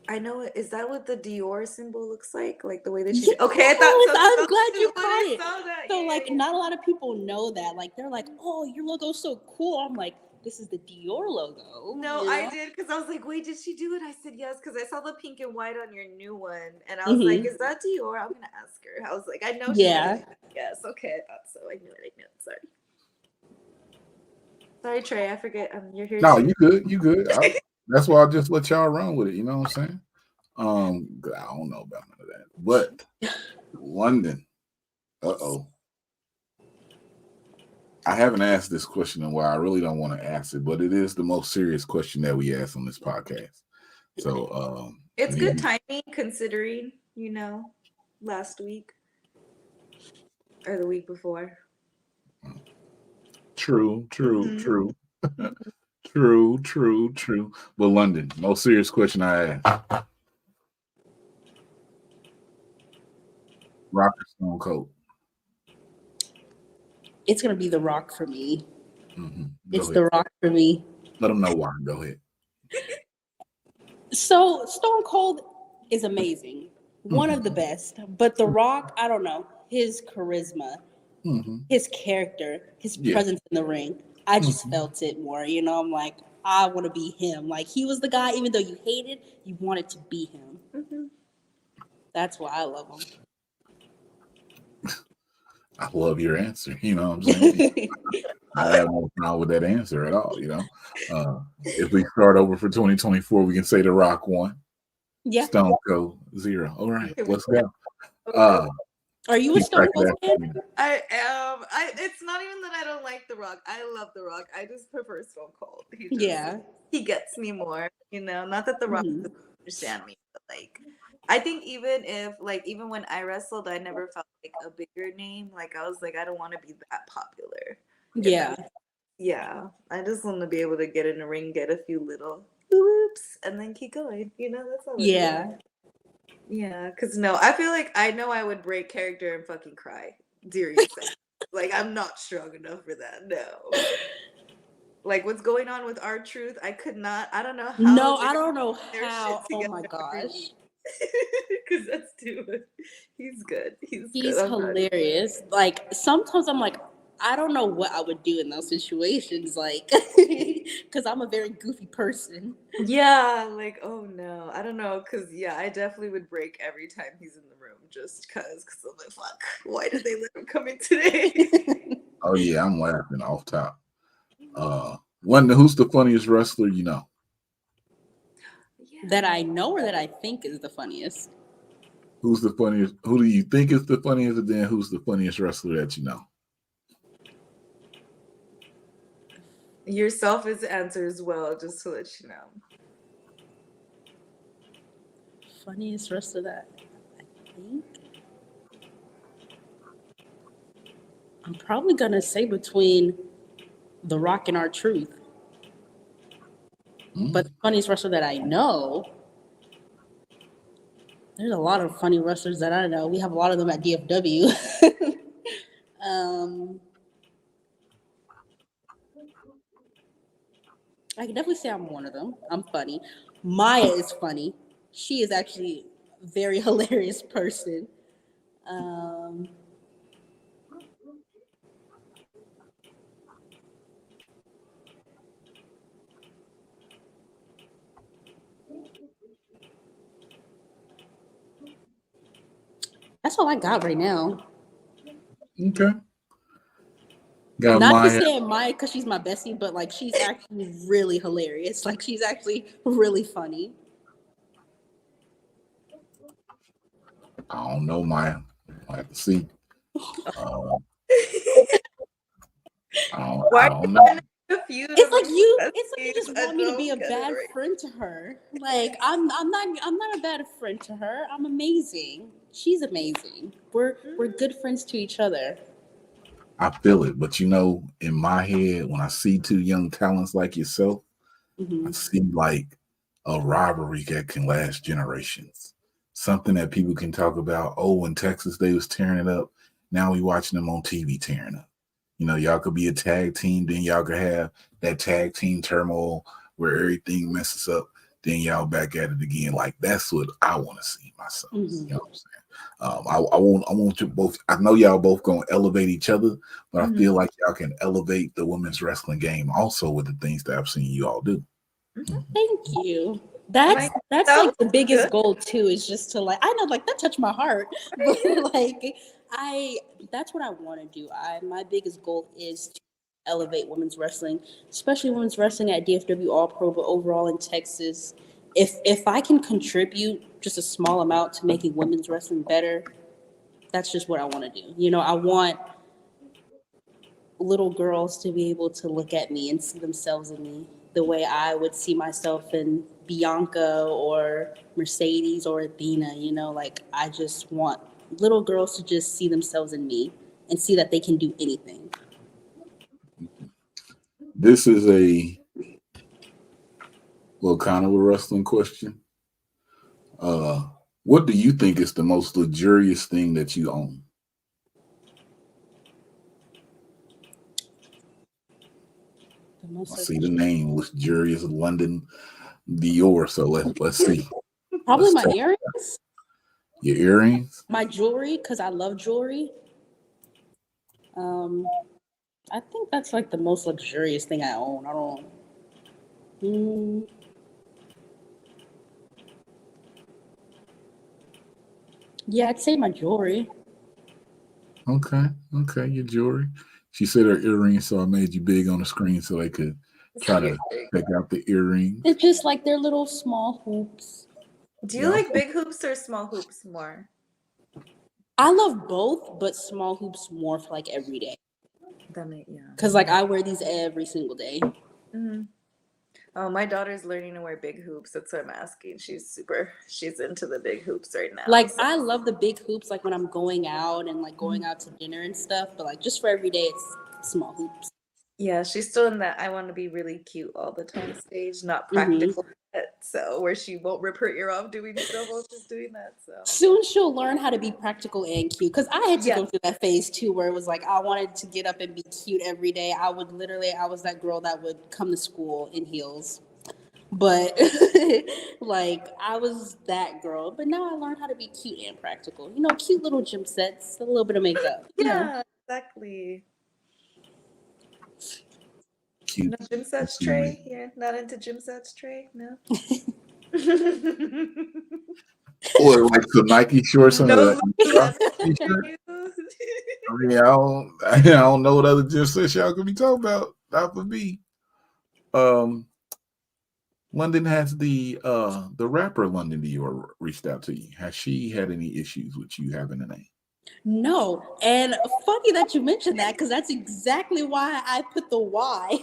[SPEAKER 1] what the Dior symbol looks like? Like the way that you okay, I thought so.
[SPEAKER 3] I'm glad you
[SPEAKER 1] When I
[SPEAKER 3] caught it.
[SPEAKER 1] saw that,
[SPEAKER 3] So
[SPEAKER 1] yeah,
[SPEAKER 3] like
[SPEAKER 1] yeah.
[SPEAKER 3] not a lot of people know that. Like they're like, oh, your logo's so cool. I'm like, this is the Dior logo.
[SPEAKER 1] No,
[SPEAKER 3] you know?
[SPEAKER 1] I did because I was like, wait, did she do it? I said yes because I saw the pink and white on your new one, and I was like, is that Dior? I'm gonna ask her. I was like, I know.
[SPEAKER 3] Yeah.
[SPEAKER 1] She did. Yes. Okay. I thought so. I knew it. Sorry. Sorry, Trey. I forget. You're here.
[SPEAKER 2] No,
[SPEAKER 1] too.
[SPEAKER 2] you good. That's why I just let y'all run with it. You know what I'm saying? I don't know about none of that. But London. I haven't asked this question in a while. I really don't want to ask it, but it is the most serious question that we ask on this podcast. So
[SPEAKER 1] It's good timing considering, last week. Or the week before.
[SPEAKER 2] True.
[SPEAKER 1] Mhm.
[SPEAKER 2] True. True. But London, no serious question I asked. Rock or Stone Cold?
[SPEAKER 3] It's gonna be The Rock for me.
[SPEAKER 2] Mm-hmm.
[SPEAKER 3] It's The Rock for me.
[SPEAKER 2] Let them know why. Go ahead.
[SPEAKER 3] So Stone Cold is amazing, one of the
[SPEAKER 2] Mm-hmm.
[SPEAKER 3] best. But The Rock, I don't know, his charisma,
[SPEAKER 2] Mm-hmm.
[SPEAKER 3] his character, his
[SPEAKER 2] Yeah.
[SPEAKER 3] presence in the ring. I just
[SPEAKER 2] Mhm.
[SPEAKER 3] felt it more. You know, I'm like, I want to be him. Like he was the guy, even though you hated, you wanted to be him.
[SPEAKER 1] Mhm.
[SPEAKER 3] That's why I love
[SPEAKER 2] I love your answer. You know what I'm saying?
[SPEAKER 3] him.
[SPEAKER 2] I have no problem with that answer at all. If we start over for 2024, we can say The Rock won,
[SPEAKER 3] Yeah.
[SPEAKER 2] Stone Cold 0. All right, let's go.
[SPEAKER 3] Are you a
[SPEAKER 2] Keep
[SPEAKER 3] Stone
[SPEAKER 2] track of
[SPEAKER 3] Cold
[SPEAKER 2] that
[SPEAKER 3] fan?
[SPEAKER 2] for me.
[SPEAKER 1] I am. It's not even that I don't like The Rock. I love The Rock. I just prefer Stone Cold.
[SPEAKER 3] Yeah.
[SPEAKER 1] He gets me more. Not that The Rock
[SPEAKER 3] Mhm.
[SPEAKER 1] doesn't understand me, but like, I think even when I wrestled, I never felt like a bigger name. Like I was like, I don't want to be that popular.
[SPEAKER 3] Yeah.
[SPEAKER 1] Yeah, I just want to be able to get in the ring, get a few little whoops, and then keep going. That's all.
[SPEAKER 3] Yeah.
[SPEAKER 1] Yeah, because no, I feel like I know I would break character and fucking cry during sex. Like, I'm not strong enough for that. No. Like, what's going on with our truth? I could not. I don't know how.
[SPEAKER 3] No,
[SPEAKER 1] they're
[SPEAKER 3] I don't know
[SPEAKER 1] their
[SPEAKER 3] how.
[SPEAKER 1] shit
[SPEAKER 3] Oh my
[SPEAKER 1] together every
[SPEAKER 3] gosh.
[SPEAKER 1] week. Because that's too much. He's good. He's
[SPEAKER 3] He's
[SPEAKER 1] good. I'm proud of him.
[SPEAKER 3] hilarious. Like sometimes I'm like, I don't know what I would do in those situations, like, because I'm a very goofy person.
[SPEAKER 1] Yeah, like, oh no. I don't know. Because, yeah, I definitely would break every time he's in the room just because I'm like, fuck, why did they let him come in today?
[SPEAKER 2] Oh yeah, I'm laughing off top. Who's the funniest wrestler you know?
[SPEAKER 3] That I know or that I think is the funniest.
[SPEAKER 2] Who's the funniest? Who do you think is the funniest? And then who's the funniest wrestler that you know?
[SPEAKER 1] Yourself is the answer as well, just to let you know.
[SPEAKER 3] Funniest wrestler that I think. I'm probably gonna say between The Rock and R-Truth. But the funniest wrestler that I know, there's a lot of funny wrestlers that I know. We have a lot of them at DFW. I can definitely say I'm one of them. I'm funny. Maya is funny. She is actually a very hilarious person. That's all I got right now.
[SPEAKER 2] Okay. Got
[SPEAKER 3] Not
[SPEAKER 2] Maya.
[SPEAKER 3] just saying Maya because she's my bestie, but like she's actually really hilarious. Like she's actually really funny.
[SPEAKER 2] I don't know Maya. I have to see.
[SPEAKER 1] Why
[SPEAKER 2] I don't know.
[SPEAKER 3] It's like you just
[SPEAKER 1] I
[SPEAKER 3] want me to be a
[SPEAKER 1] don't get it
[SPEAKER 3] bad
[SPEAKER 1] right.
[SPEAKER 3] friend to her. Like I'm not a bad friend to her. I'm amazing. She's amazing. We're good friends to each other.
[SPEAKER 2] I feel it, but in my head, when I see two young talents like yourself, I see like a rivalry that can last generations. Something that people can talk about. Oh, in Texas, they was tearing it up. Now we watching them on TV tearing up. Y'all could be a tag team, then y'all could have that tag team turmoil where everything messes up. Then y'all back at it again. Like that's what I want to see myself. You know what I'm saying? I want you both. I know y'all both gonna elevate each other, but I feel like y'all can elevate the women's wrestling game also with the things that I've seen you all do.
[SPEAKER 3] Thank you. That's like the biggest goal too, is just to like, I know like that touched my heart, but like that's what I want to do. My biggest goal is to elevate women's wrestling, especially women's wrestling at DFW All Pro, but overall in Texas. If I can contribute just a small amount to making women's wrestling better, that's just what I want to do. I want little girls to be able to look at me and see themselves in me the way I would see myself in Bianca or Mercedes or Athena. Like I just want little girls to just see themselves in me and see that they can do anything.
[SPEAKER 2] This is a kind of a wrestling question. What do you think is the most luxurious thing that you own? I see the name, luxurious Londyn Dior. So let's see.
[SPEAKER 3] Probably
[SPEAKER 2] Let's
[SPEAKER 3] my earrings.
[SPEAKER 2] Your earrings?
[SPEAKER 3] My jewelry, because I love jewelry. I think that's like the most luxurious thing I own. I don't. Yeah, I'd say my jewelry.
[SPEAKER 2] Okay, your jewelry. She said her earrings, so I made you big on the screen so they could try to check out the earrings.
[SPEAKER 3] It's just like they're little small hoops.
[SPEAKER 1] Do you like big hoops or small hoops more?
[SPEAKER 3] I love both, but small hoops more for like every day.
[SPEAKER 1] Yeah.
[SPEAKER 3] Because like I wear these every single day.
[SPEAKER 1] Mm-hmm. Oh, my daughter's learning to wear big hoops. That's what I'm asking. She's into the big hoops right now.
[SPEAKER 3] Like I love the big hoops, like when I'm going out and like going out to dinner and stuff. But like just for every day, it's small hoops.
[SPEAKER 1] Yeah, she's still in that I want to be really cute all the time stage, not practical. So where she won't rip her ear off doing stuff while she's doing that. So
[SPEAKER 3] soon she'll learn how to be practical and cute. Because I had to go through that phase too, where it was like I wanted to get up and be cute every day. I was that girl that would come to school in heels. But like I was that girl. But now I learned how to be cute and practical. You know, cute little gym sets, a little bit of makeup.
[SPEAKER 1] Yeah, exactly.
[SPEAKER 2] Cute.
[SPEAKER 1] No gym sets, Trey? You're not into gym sets, Trey? No.
[SPEAKER 2] Or like some Nike shorts on
[SPEAKER 1] No,
[SPEAKER 2] t-shirt. I mean, I don't know what other gym sets y'all could be talking about. Not for me. Londyn, has the rapper Londyn Dior reached out to you? Has she had any issues with you having a name?
[SPEAKER 3] No, and funny that you mentioned that because that's exactly why I put the Y.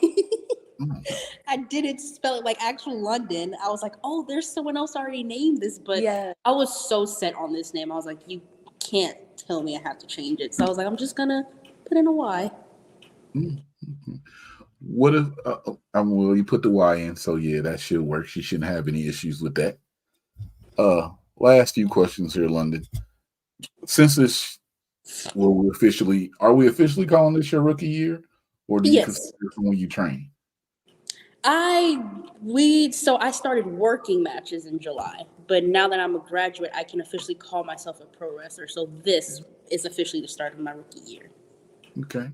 [SPEAKER 3] I didn't spell it like actual Londyn. I was like, oh, there's someone else already named this, but I was so set on this name. I was like, you can't tell me I have to change it. So I was like, I'm just gonna put in a Y.
[SPEAKER 2] Mm-hmm. What if well, you put the Y in, so yeah, that should work. She shouldn't have any issues with that. Last few questions here, Londyn. Since this, are we officially calling this your rookie year, or do you consider it when you train?
[SPEAKER 3] I started working matches in July, but now that I'm a graduate, I can officially call myself a pro wrestler. So this is officially the start of my rookie year.
[SPEAKER 2] Okay.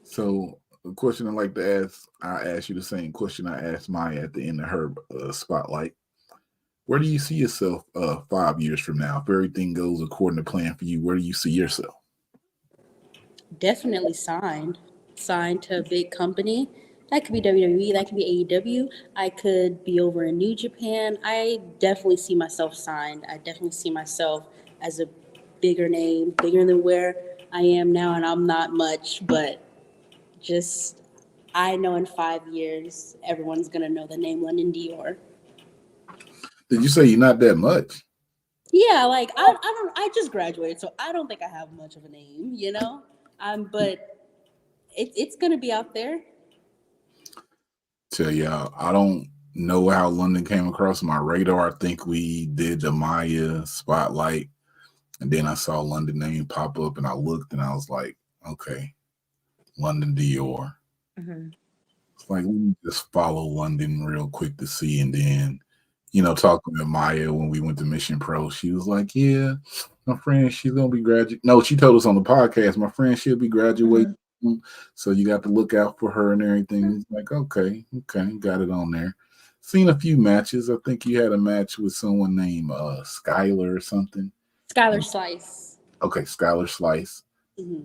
[SPEAKER 2] So the question I like to ask, I ask you the same question I asked Maya at the end of her spotlight. Where do you see yourself 5 years from now? If everything goes according to plan for you, where do you see yourself?
[SPEAKER 3] Definitely signed to a big company. That could be WWE, that could be AEW. I could be over in New Japan. I definitely see myself signed. I definitely see myself as a bigger name, bigger than where I am now, and I'm not much, but just I know in 5 years everyone's gonna know the name Londyn Dior.
[SPEAKER 2] Did you say you're not that much?
[SPEAKER 3] Yeah, like I just graduated, so I don't think I have much of a name, you know. But it's gonna be out there.
[SPEAKER 2] Tell y'all, I don't know how Londyn came across my radar. I think we did the Maya spotlight, and then I saw Londyn name pop up, and I looked, and I was like, okay, Londyn Dior.
[SPEAKER 1] Mm-hmm.
[SPEAKER 2] It's like, let me just follow Londyn real quick to see, and then, talking to Maya when we went to Mission Pro, she was like, yeah, my friend, she's going to be graduating. No, she told us on the podcast, my friend, she'll be graduating. Mm-hmm. So you got to look out for her and everything. It's like, okay, got it on there. Seen a few matches. I think you had a match with someone named Skylar or something.
[SPEAKER 3] Skylar Slice.
[SPEAKER 2] Okay, Skylar Slice.
[SPEAKER 3] Mm-hmm.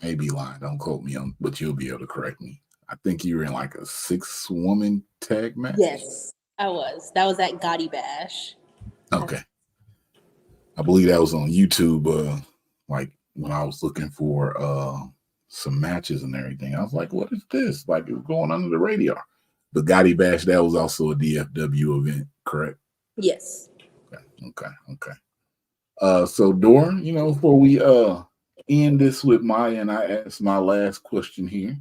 [SPEAKER 2] Maybe lying. Don't quote me on, but you'll be able to correct me. I think you were in like a 6-woman tag match.
[SPEAKER 3] Yes, I was. That was at Gotti Bash.
[SPEAKER 2] Okay. I believe that was on YouTube. Like when I was looking for some matches and everything, I was like, what is this? Like it's going under the radar. But Gotti Bash, that was also a DFW event, correct?
[SPEAKER 3] Yes.
[SPEAKER 2] Okay. So Dor, before we end this with Maya, and I ask my last question here.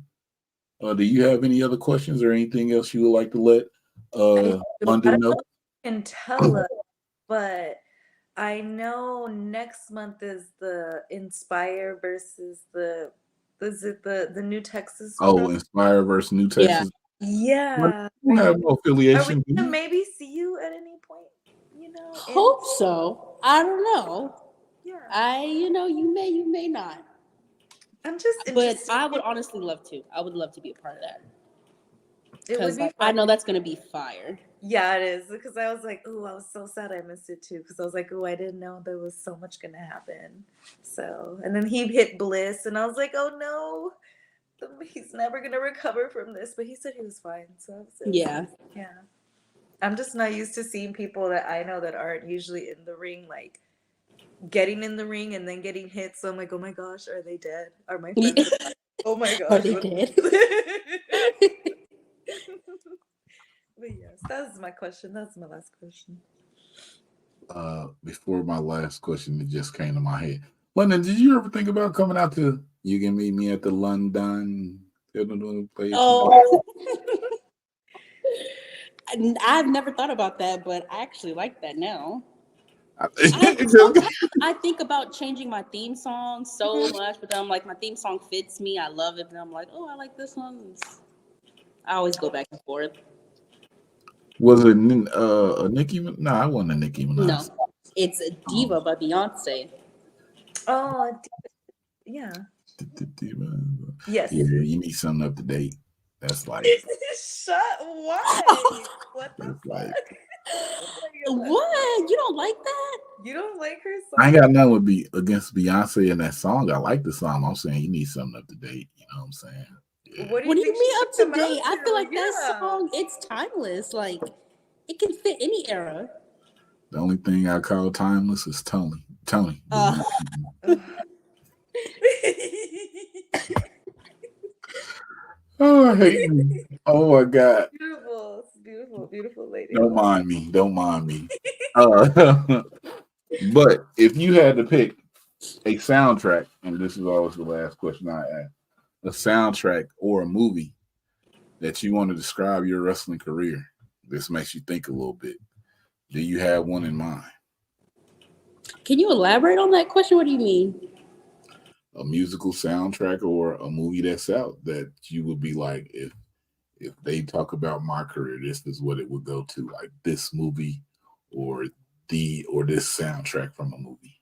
[SPEAKER 2] Do you have any other questions or anything else you would like to let
[SPEAKER 1] I
[SPEAKER 2] London
[SPEAKER 1] don't know
[SPEAKER 2] know?
[SPEAKER 1] if you can tell us, but I know next month is the Inspire versus the New Texas
[SPEAKER 2] Oh,
[SPEAKER 1] show?
[SPEAKER 2] Inspire versus New
[SPEAKER 3] Yeah.
[SPEAKER 2] Texas.
[SPEAKER 1] Yeah.
[SPEAKER 2] We have no
[SPEAKER 1] Are we
[SPEAKER 2] affiliation. do
[SPEAKER 1] gonna
[SPEAKER 2] we?
[SPEAKER 1] maybe see you at any point? You know,
[SPEAKER 3] Hope so. I don't know.
[SPEAKER 1] yeah.
[SPEAKER 3] You may not.
[SPEAKER 1] I'm just
[SPEAKER 3] But
[SPEAKER 1] interested.
[SPEAKER 3] I would honestly love to. I would love to be a part of that.
[SPEAKER 1] It would
[SPEAKER 3] Because
[SPEAKER 1] be
[SPEAKER 3] I
[SPEAKER 1] fun.
[SPEAKER 3] know that's gonna be fire.
[SPEAKER 1] Yeah, it is. Because I was like, oh, I was so sad I missed it too. Because I was like, oh, I didn't know there was so much gonna happen. So, and then he hit Bliss, and I was like, oh no, he's never gonna recover from this. But he said he was fine. So I was like,
[SPEAKER 3] Yeah.
[SPEAKER 1] yeah. I'm just not used to seeing people that I know that aren't usually in the ring, like getting in the ring and then getting hit. So I'm like, oh my gosh, are they dead? Are my friends alive? Oh my
[SPEAKER 3] Are
[SPEAKER 1] gosh.
[SPEAKER 3] they
[SPEAKER 1] what-
[SPEAKER 3] dead?
[SPEAKER 1] But yes, that's my question. That's my last question.
[SPEAKER 2] Before my last question that just came to my head. London, did you ever think about coming out to You Can Meet Me at the London?
[SPEAKER 3] Oh. I've never thought about that, but I actually like that now. Sometimes I think about changing my theme song so much, but then I'm like, my theme song fits me. I love it, but I'm like, oh, I like this one. I always go back and forth.
[SPEAKER 2] Was it a Nicki? No, I wasn't a Nicki Minaj.
[SPEAKER 3] No, it's a Diva by Beyonce.
[SPEAKER 1] Oh, yeah. Yes.
[SPEAKER 2] Yeah, you need something up to date. That's like
[SPEAKER 1] Shut. Why? What the
[SPEAKER 2] that's like
[SPEAKER 1] fuck?
[SPEAKER 3] What? You don't like that?
[SPEAKER 1] You don't like her song?
[SPEAKER 2] I ain't got nothing with against Beyonce in that song. I like the song. I'm saying you need something up to date. You know what I'm saying? Yeah.
[SPEAKER 1] What do
[SPEAKER 3] What do you
[SPEAKER 1] think
[SPEAKER 3] mean
[SPEAKER 1] she
[SPEAKER 3] up
[SPEAKER 1] should
[SPEAKER 3] to
[SPEAKER 1] come out
[SPEAKER 3] date? I
[SPEAKER 1] to?
[SPEAKER 3] feel like that
[SPEAKER 1] Yeah.
[SPEAKER 3] song, it's timeless. Like, it can fit any era.
[SPEAKER 2] The only thing I call timeless is Tony. Tony. Oh, I hate me. Oh my God.
[SPEAKER 1] Beautiful, it's beautiful, beautiful lady.
[SPEAKER 2] Don't mind me. Don't mind me. But if you had to pick a soundtrack, and this is always the last question I ask, a soundtrack or a movie that you want to describe your wrestling career, this makes you think a little bit. Do you have one in mind?
[SPEAKER 3] Can you elaborate on that question? What do you mean?
[SPEAKER 2] A musical soundtrack or a movie that's out that you would be like, if they talk about my career, this is what it would go to, like this movie or this soundtrack from a movie.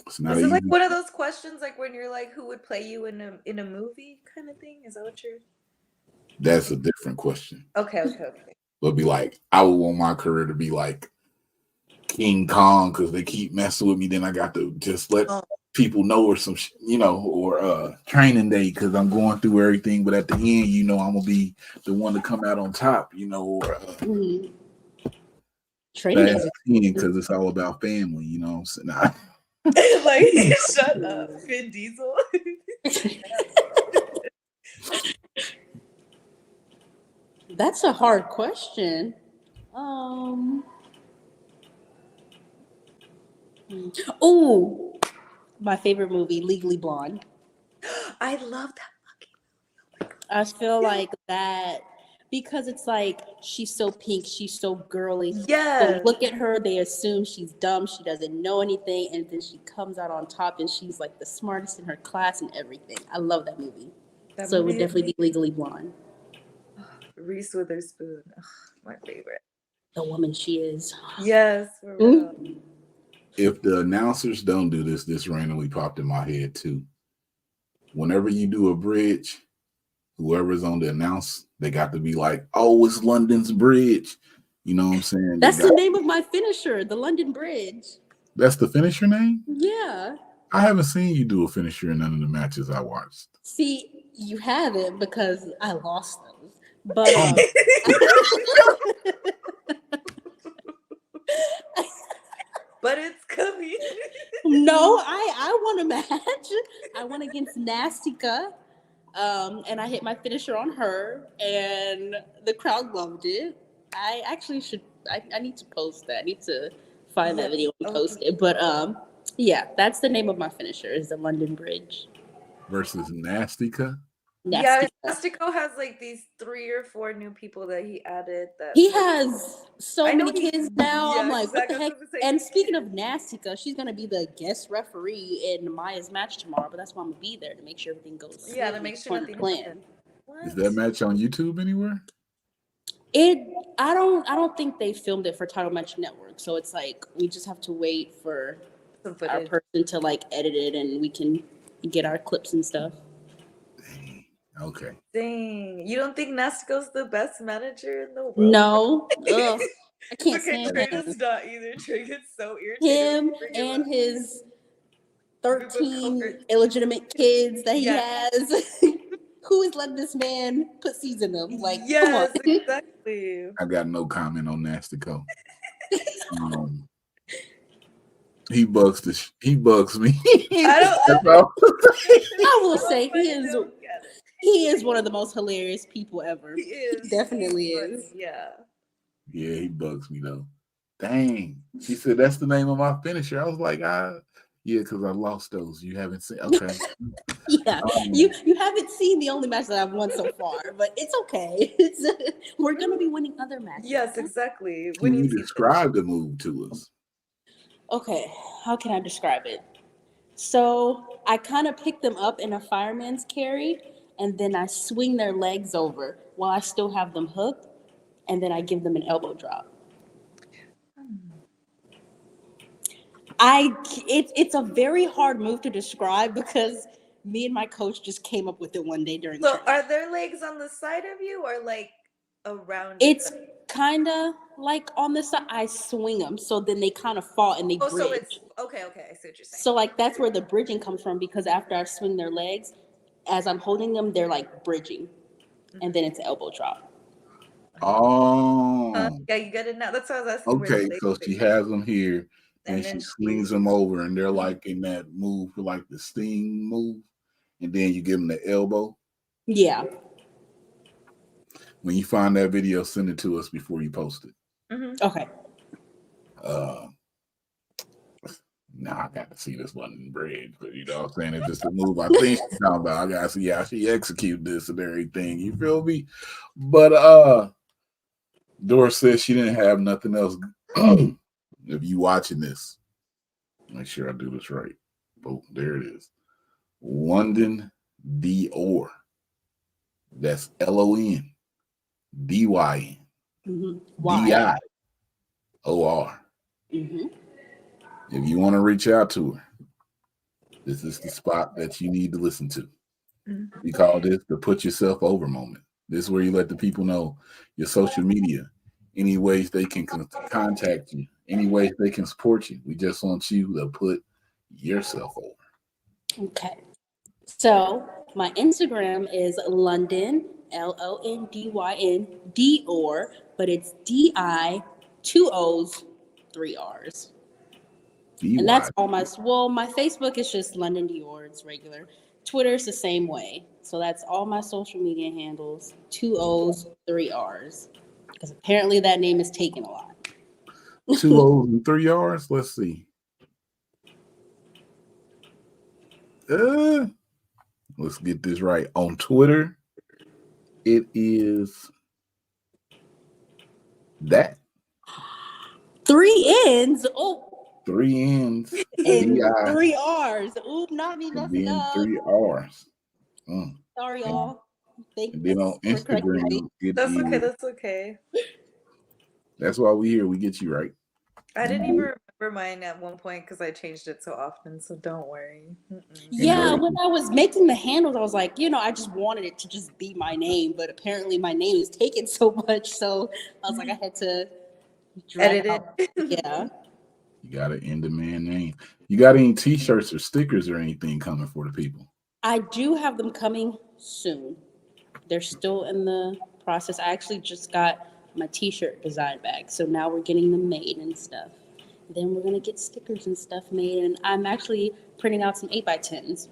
[SPEAKER 2] It's not
[SPEAKER 1] Is it like
[SPEAKER 2] easy.
[SPEAKER 1] one of those questions, like when you're like, who would play you in a movie kind of thing? Is that what you're?
[SPEAKER 2] That's a different question.
[SPEAKER 1] Okay.
[SPEAKER 2] But be like, I would want my career to be like King Kong because they keep messing with me. Then I got to just let people know or some, or Training Day because I'm going through everything. But at the end, I'm gonna be the one to come out on top. Or
[SPEAKER 3] Training Day
[SPEAKER 2] because it's all about family. You know what I'm saying?
[SPEAKER 1] Like, shut up, Vin Diesel.
[SPEAKER 3] That's a hard question. Oh, my favorite movie, Legally Blonde.
[SPEAKER 1] I love that.
[SPEAKER 3] I feel like that because it's like she's so pink, she's so girly.
[SPEAKER 1] Yeah.
[SPEAKER 3] So look at her, they assume she's dumb, she doesn't know anything, and then she comes out on top and she's like the smartest in her class and everything. I love that movie. So it would definitely be Legally Blonde.
[SPEAKER 1] Reese Witherspoon, my favorite.
[SPEAKER 3] The woman she is.
[SPEAKER 1] Yes, for real.
[SPEAKER 2] If the announcers don't do this randomly popped in my head too. Whenever you do a bridge, whoever's on the announce, they got to be like, oh, it's London's bridge. You know what I'm saying?
[SPEAKER 3] That's the name of my finisher, the London Bridge.
[SPEAKER 2] That's the finisher name?
[SPEAKER 3] Yeah.
[SPEAKER 2] I haven't seen you do a finisher in none of the matches I watched.
[SPEAKER 3] See, you haven't because I lost those. But
[SPEAKER 1] but it's coming.
[SPEAKER 3] No, I won a match. I won against Nastica. And I hit my finisher on her, and the crowd loved it. I actually should. I need to post that. I need to find that video and post it. But yeah, that's the name of my finisher, is the London Bridge.
[SPEAKER 2] Versus Nastica.
[SPEAKER 1] Yeah,
[SPEAKER 3] Nasty.
[SPEAKER 1] Nastico has like these 3 or 4 new people that he added. That
[SPEAKER 3] He has so
[SPEAKER 1] I know
[SPEAKER 3] many kids now. I'm like, what the heck? And speaking of Nastica, she's gonna be the guest referee in Maya's match tomorrow. But that's why I'm gonna be there to make sure everything goes smoothly.
[SPEAKER 1] Yeah, to make sure nothing
[SPEAKER 3] plan.
[SPEAKER 2] Is that match on YouTube anywhere?
[SPEAKER 3] I don't think they filmed it for Title Match Network. So it's like we just have to wait for our person to like edit it, and we can get our clips and stuff.
[SPEAKER 2] Dang. Okay.
[SPEAKER 1] Dang, you don't think Nastico's the best manager in the world?
[SPEAKER 3] No, ugh, I can't
[SPEAKER 1] Okay,
[SPEAKER 3] stand
[SPEAKER 1] Trey
[SPEAKER 3] him.
[SPEAKER 1] does not either. Trey gets so irritated.
[SPEAKER 3] Him and his 13 illegitimate kids that he has. Who is letting this man put seeds in them? Like,
[SPEAKER 1] yes,
[SPEAKER 3] come on.
[SPEAKER 1] exactly.
[SPEAKER 2] I got no comment on Nastico. He bugs me.
[SPEAKER 3] I will say he is one of the most hilarious people ever.
[SPEAKER 1] He is.
[SPEAKER 3] He definitely is.
[SPEAKER 1] Yeah.
[SPEAKER 2] Yeah, he bugs me though. Dang. She said that's the name of my finisher. I was like, yeah, because I lost those. You haven't seen. Okay.
[SPEAKER 3] Yeah. You haven't seen the only match that I've won so far, but it's okay. We're gonna be winning other matches.
[SPEAKER 1] Yes, exactly.
[SPEAKER 2] Can you describe the move to us?
[SPEAKER 3] Okay, how can I describe it? So I kind of pick them up in a fireman's carry, and then I swing their legs over while I still have them hooked, and then I give them an elbow drop. It's a very hard move to describe because me and my coach just came up with it one day during.
[SPEAKER 1] So are their legs on the side of you or like around?
[SPEAKER 3] It's kind of like on the side. I swing them so then they kind of fall and they bridge.
[SPEAKER 1] So it's okay. I see what you're saying.
[SPEAKER 3] So like that's where the bridging comes from, because after I swing their legs, as I'm holding them, they're like bridging, and then it's an elbow drop.
[SPEAKER 2] Oh.
[SPEAKER 1] Yeah, you get it now. That's what I was asking.
[SPEAKER 2] Okay, so she has them here, and she swings them over, and they're
[SPEAKER 1] Mm-hmm.
[SPEAKER 2] like in that move, like the sting move, and then you give them the elbow.
[SPEAKER 3] Yeah.
[SPEAKER 2] When you find that video, send it to us before you post it.
[SPEAKER 1] Mm-hmm.
[SPEAKER 3] Okay.
[SPEAKER 2] Now I got to see this one in bridge, but you know what I'm saying? It's just a move I think she's talking about. I got to see how she execute this and everything. You feel me? But Doris says she didn't have nothing else. If you watching this, make sure I do this right. Oh, there it is. Londyn Dior. That's LONDYN. DIOR.
[SPEAKER 3] Mm-hmm.
[SPEAKER 2] If you want to reach out to her, this is the spot that you need to listen to.
[SPEAKER 1] Mm-hmm.
[SPEAKER 2] We call this the put yourself over moment. This is where you let the people know your social media, any ways they can contact you, any ways they can support you. We just want you to put yourself over.
[SPEAKER 3] Okay. So my Instagram is Londyn, LONDYN, Dior, but it's DI, 2 O's, 3 R's. And that's all my Facebook is just Londyn Dior. It's regular. Twitter's the same way. So that's all my social media handles, 2 O's, 3 R's. Because apparently that name is taken a lot.
[SPEAKER 2] 2 O's and 3 R's. Let's see. Let's get this right. On Twitter, it is that
[SPEAKER 3] 3 N's. Oh.
[SPEAKER 2] 3 N's
[SPEAKER 3] and 3 R's. Oop, not me messing up.
[SPEAKER 2] 3 R's.
[SPEAKER 3] Sorry, y'all. Thank
[SPEAKER 2] and then on Instagram,
[SPEAKER 1] That's okay.
[SPEAKER 2] That's why we here. We get you right.
[SPEAKER 1] I didn't even remember mine at one point because I changed it so often. So don't worry.
[SPEAKER 3] Yeah, when I was making the handles, I was like, I just wanted it to just be my name, but apparently my name is taken so much. So I was like, I had to
[SPEAKER 1] edit it.
[SPEAKER 3] Yeah.
[SPEAKER 2] You got an in-demand name. You got any T-shirts or stickers or anything coming for the people?
[SPEAKER 3] I do have them coming soon. They're still in the process. I actually just got my T-shirt design back, so now we're getting them made and stuff. Then we're gonna get stickers and stuff made, and I'm actually printing out some 8x10s.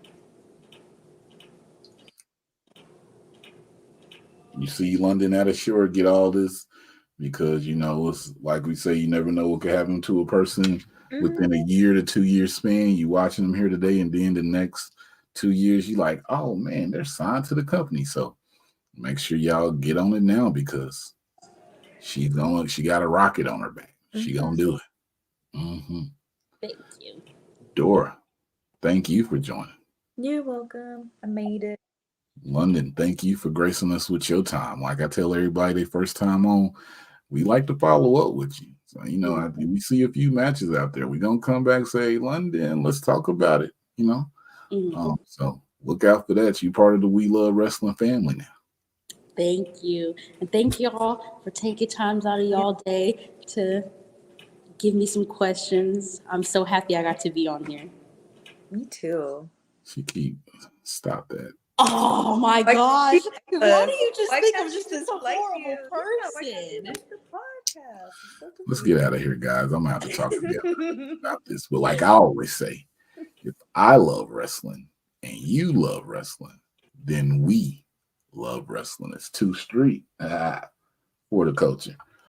[SPEAKER 2] You see Londyn at a shore, get all this because it's like we say, you never know what could happen to a person
[SPEAKER 1] Mhm.
[SPEAKER 2] within a year to 2 year span. You watching them here today, and then the next 2 years, you like, oh man, they're signed to the company. So make sure y'all get on it now because she got a rocket on her back. She gonna do it. Mm-hmm.
[SPEAKER 3] Thank you.
[SPEAKER 2] Dora, thank you for joining.
[SPEAKER 1] You're welcome. I made it.
[SPEAKER 2] Londyn, thank you for gracing us with your time. Like I tell everybody their first time on, we like to follow up with you. So, we see a few matches out there. We're going to come back and say, Londyn, let's talk about it, So look out for that. You're part of the We Love Wrestling family now.
[SPEAKER 3] Thank you. And thank you all for taking times out of y'all day to give me some questions. I'm so happy I got to be on here.
[SPEAKER 1] Me too.
[SPEAKER 2] Stop that.
[SPEAKER 3] Oh my gosh. Why do you just think I'm just this
[SPEAKER 1] like
[SPEAKER 3] horrible
[SPEAKER 1] you?
[SPEAKER 3] person?
[SPEAKER 1] Yeah, like the podcast. It's so
[SPEAKER 2] Let's get out of here, guys. I'm going to have to talk about this. But like I always say, if I love wrestling and you love wrestling, then we love wrestling. It's 2 Street for the culture.